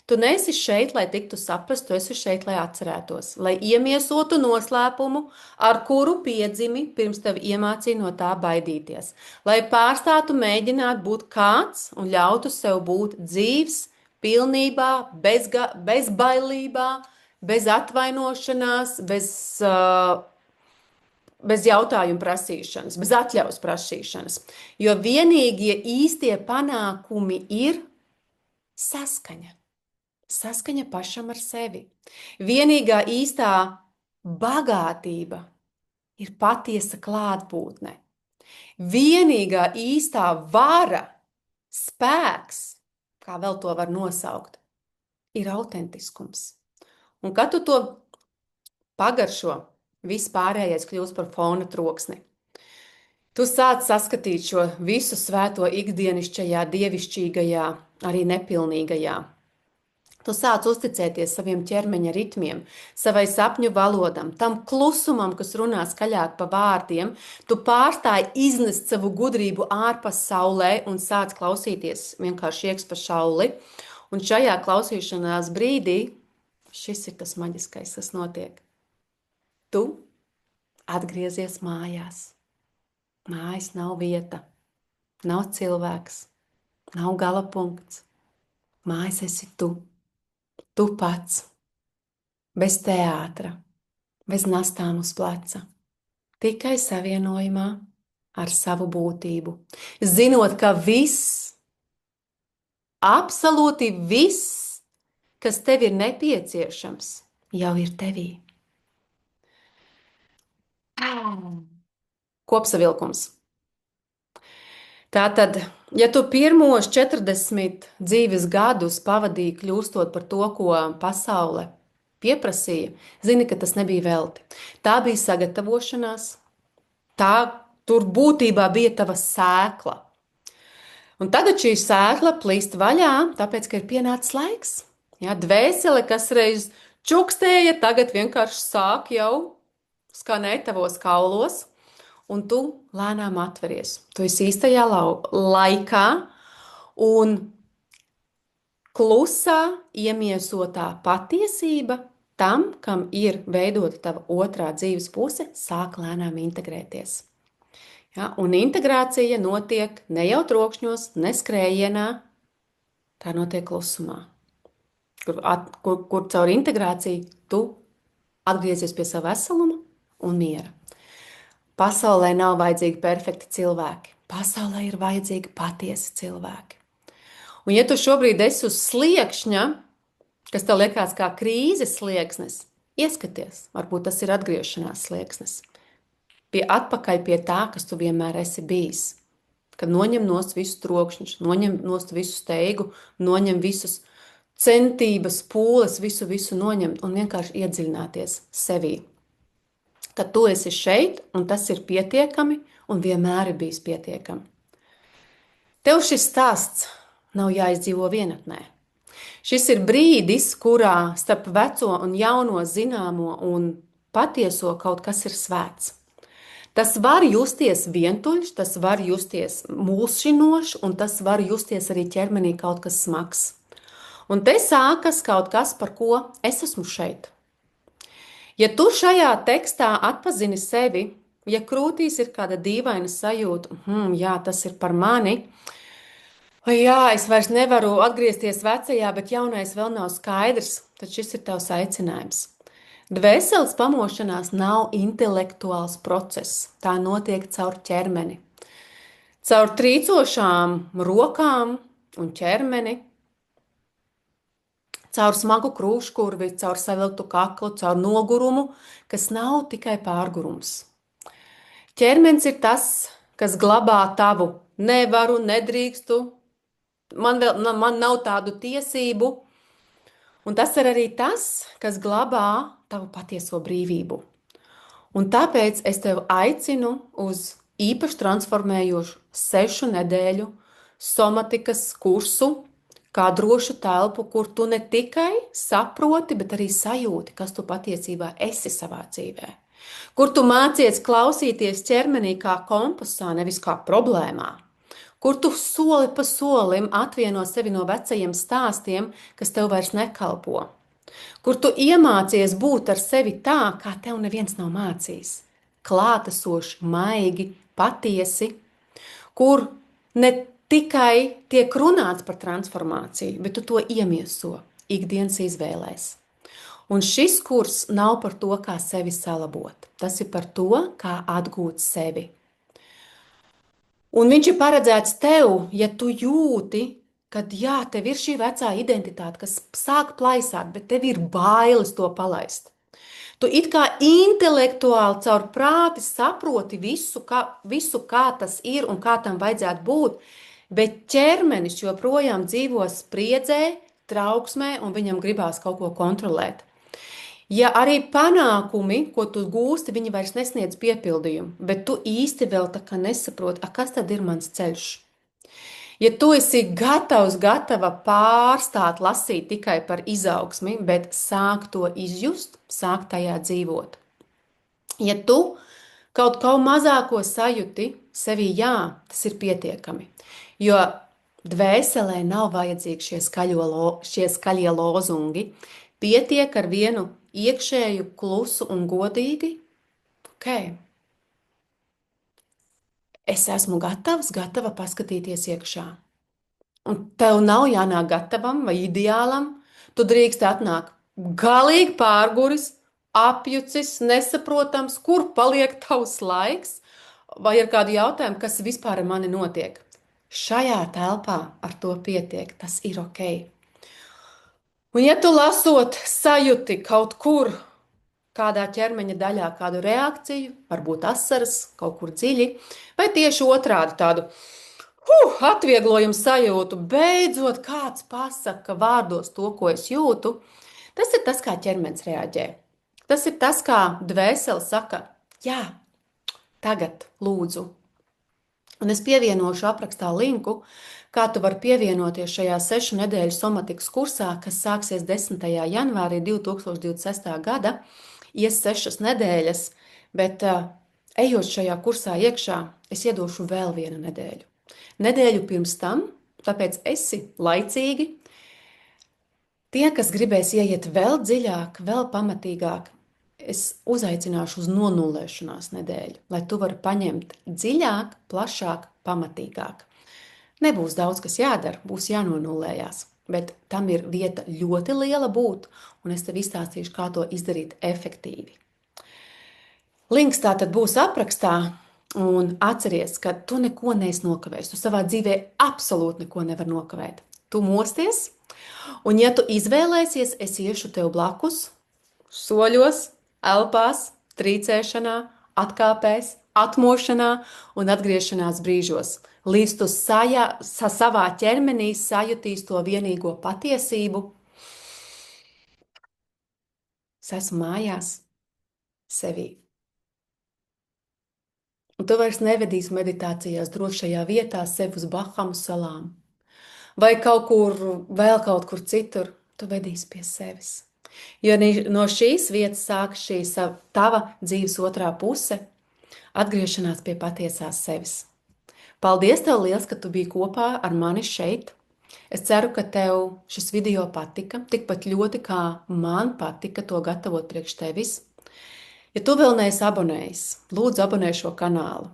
Tu neesi šeit, lai tiktu saprasts, tu esi šeit, lai atcerētos, lai iemiesotu noslēpumu, ar kuru piedzimi, pirms tev iemācīja no tā baidīties, lai pārstātu mēģināt būt kāds un ļautu sev būt dzīvs, pilnībā, bezbailībā, bez atvainošanās, bez jautājumu prasīšanas, bez atļaus prasīšanas. Jo vienīgie īstie panākumi ir saskaņa. Saskaņa pašam ar sevi. Vienīgā īstā bagātība ir patiesa klātbūtne. Vienīgā īstā vara, spēks, kā vēl to var nosaukt, ir autentiskums. Un kad tu to pagaršo, viss pārējais kļūst par fona troksni. Tu sāc saskatīt šo visu svēto ikdienišķajā, dievišķīgajā, arī nepilnīgajā. Tu sāc uzticēties saviem ķermeņa ritmiem, savai sapņu valodam, tam klusumam, kas runā skaļāk pa vārdiem. Tu pārstāji iznest savu gudrību ārpasaulē un sāc klausīties vienkārši iekš pa šauli. Un šajā klausīšanās brīdī šis ir tas maģiskais, kas notiek. Tu atgriezies mājās. Mājas nav vieta, nav cilvēks, nav gala punkts. Mājas esi tu. Tu pats, bez teātra, bez nastām uz pleca, tikai savienojumā ar savu būtību. Zinot, ka viss, absolūti viss, kas tev ir nepieciešams, jau ir tevī. Kopsavilkums. Tātad, ja tu pirmos 40 dzīves gadus pavadīji kļūstot par to, ko pasaule pieprasīja, zini, ka tas nebija velti. Tā bija sagatavošanās, tur būtībā bija tava sēkla. Un tagad šī sēkla plīst vaļā, tāpēc, ka ir pienācis laiks. Ja, dvēsele, kas reiz čukstēja, tagad vienkārši sāk jau skanēt tavos kaulos. Un tu lēnām atveries. Tu esi īstajā laikā un klusā iemiesotā patiesība tam, kam ir veidota tava otrā dzīves puse, sāk lēnām integrēties. Ja, un integrācija notiek ne jau trokšņos, ne skrējienā, tā notiek klusumā, kur caur integrāciju tu atgriezies pie sava veseluma un miera. Pasaulē nav vajadzīgi perfekti cilvēki. Pasaulē ir vajadzīgi patiesi cilvēki. Un ja tu šobrīd esi uz sliekšņa, kas tev liekas kā krīzes slieksnis, ieskaties, varbūt tas ir atgriešanās slieksnis. Atpakaļ pie tā, kas tu vienmēr esi bijis. Kad noņem nost visus trokšņus, noņem nost visu steigu, noņem visus centības, pūles, visu noņemt un vienkārši iedziļināties sevī. Tad tu esi šeit, un tas ir pietiekami, un vienmēr ir bijis pietiekami. Tev šis stāsts nav jāizdzīvo vienatnē. Šis ir brīdis, kurā starp veco un jauno zināmo un patieso kaut kas ir svēts. Tas var justies vientuļš, tas var justies mulsinošs, un tas var justies arī ķermenī kaut kas smags. Un te sākas kaut kas, par ko es esmu šeit. Ja tu šajā tekstā atpazini sevi, ja krūtīs ir kāda dīvaina sajūta, jā, tas ir par mani, vai jā, es vairs nevaru atgriezties vecajā, bet jaunais vēl nav skaidrs, tad šis ir tavs aicinājums. Dvēseles pamošanās nav intelektuāls process, tā notiek caur ķermeni. Caur trīcošām rokām un ķermeni, caur smagu krūškurvi, caur savilktu kaklu, caur nogurumu, kas nav tikai pārgurums. Ķermenis ir tas, kas glabā tavu nevaru, nedrīkstu, man nav tādu tiesību, un tas ir arī tas, kas glabā tavu patieso brīvību. Un tāpēc es tev aicinu uz īpaši transformējošu 6 nedēļu somatikas kursu, kā drošu telpu, kur tu ne tikai saproti, bet arī sajūti, kas tu patiesībā esi savā dzīvē. Kur tu mācies klausīties ķermenī kā kompasā, nevis kā problēmā. Kur tu soli pa solim atvieno sevi no vecajiem stāstiem, kas tev vairs nekalpo. Kur tu iemācies būt ar sevi tā, kā tev neviens nav mācījis. Klātesoši, maigi, patiesi, kur ne tikai tiek runāts par transformāciju, bet tu to iemieso ikdienas izvēlēs. Un šis kurs nav par to, kā sevi salabot. Tas ir par to, kā atgūt sevi. Un viņš ir paredzēts tev, ja tu jūti, kad jā, tev ir šī vecā identitāte, kas sāk plaisāt, bet tev ir bailes to palaist. Tu it kā intelektuāli caur prāti saproti visu, kā tas ir un kā tam vajadzētu būt, bet ķermenis joprojām dzīvo spriedzē, trauksmē un viņam gribās kaut ko kontrolēt. Ja arī panākumi, ko tu gūsti, viņi vairs nesniedz piepildījumu, bet tu īsti vēl tā kā nesaproti, kas tad ir mans ceļš. Ja tu esi gatava pārstāt lasīt tikai par izaugsmi, bet sāk to izjust, sāk tajā dzīvot. Ja tu kaut ko mazāko sajūti sevī, jā, tas ir pietiekami. Jo dvēselē nav vajadzīgi šie skaļie lozungi. Pietiek ar vienu iekšēju, klusu un godīgi. Okay. Es esmu gatava paskatīties iekšā. Un tev nav jānāk gatavam vai ideālam. Tu drīkst atnākt galīgi pārguris, apjucis, nesaprotams, kur paliek tavs laiks, vai ir kādi jautājumi, kas vispār ar mani notiek. Šajā telpā ar to pietiek, tas ir ok. Un ja tu lasot sajūti kaut kur, kādā ķermeņa daļā kādu reakciju, varbūt asaras kaut kur dziļi, vai tieši otrādi tādu atvieglojumu sajūtu, beidzot kāds pasaka vārdos to, ko es jūtu, tas ir tas, kā ķermenis reaģē. Tas ir tas, kā dvēsele saka, jā, tagad lūdzu. Un es pievienošu aprakstā linku, kā tu vari pievienoties šajā 6 nedēļu somatikas kursā, kas sāksies 10. janvārī 2026. gada. Ies 6 nedēļas, bet ejot šajā kursā iekšā, es iedošu vēl vienu nedēļu. Nedēļu pirms tam, tāpēc esi laicīgi. Tie, kas gribēs ieiet vēl dziļāk, vēl pamatīgāk, es uzaicināšu uz nonulēšanās nedēļu, lai tu vari paņemt dziļāk, plašāk, pamatīgāk. Nebūs daudz, kas jādara, būs jānonulējās, bet tam ir vieta ļoti liela būt, un es tev izstāstīšu, kā to izdarīt efektīvi. Links tātad būs aprakstā, un atceries, ka tu neko neesi nokavējis. Tu savā dzīvē absolūti neko nevar nokavēt. Tu mosties, un ja tu izvēlēsies, es iešu tev blakus, soļos, elpās, trīcēšanā, atkāpēs, atmošanā un atgriešanās brīžos. Līdz tu savā ķermenī sajutīs to vienīgo patiesību. Es esmu mājās, sevī. Un tu vairs nevedīsi meditācijās drošajā vietā sevi uz Bahamu salām. Vai kaut kur citur, tu vedīsi pie sevis. Jo no šīs vietas sākas šī tava dzīves otrā puse, atgriešanās pie patiesās sevis. Paldies tev liels, ka tu biji kopā ar mani šeit. Es ceru, ka tev šis video patika, tikpat ļoti kā man patika to gatavot priekš tevis. Ja tu vēl neesi abonējis, lūdzu abonē šo kanālu.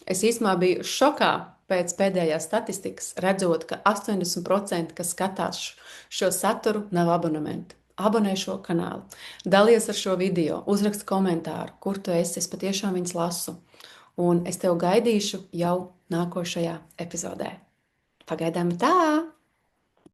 Es īsumā biju šokā pēc pēdējās statistikas, redzot, ka 80%, kas skatās šo saturu, nav abonementi. Abonē šo kanālu, dalies ar šo video, uzraksti komentāru, kur tu esi, es patiešām viņus lasu. Un es tev gaidīšu jau nākošajā epizodē. Pagaidām tā!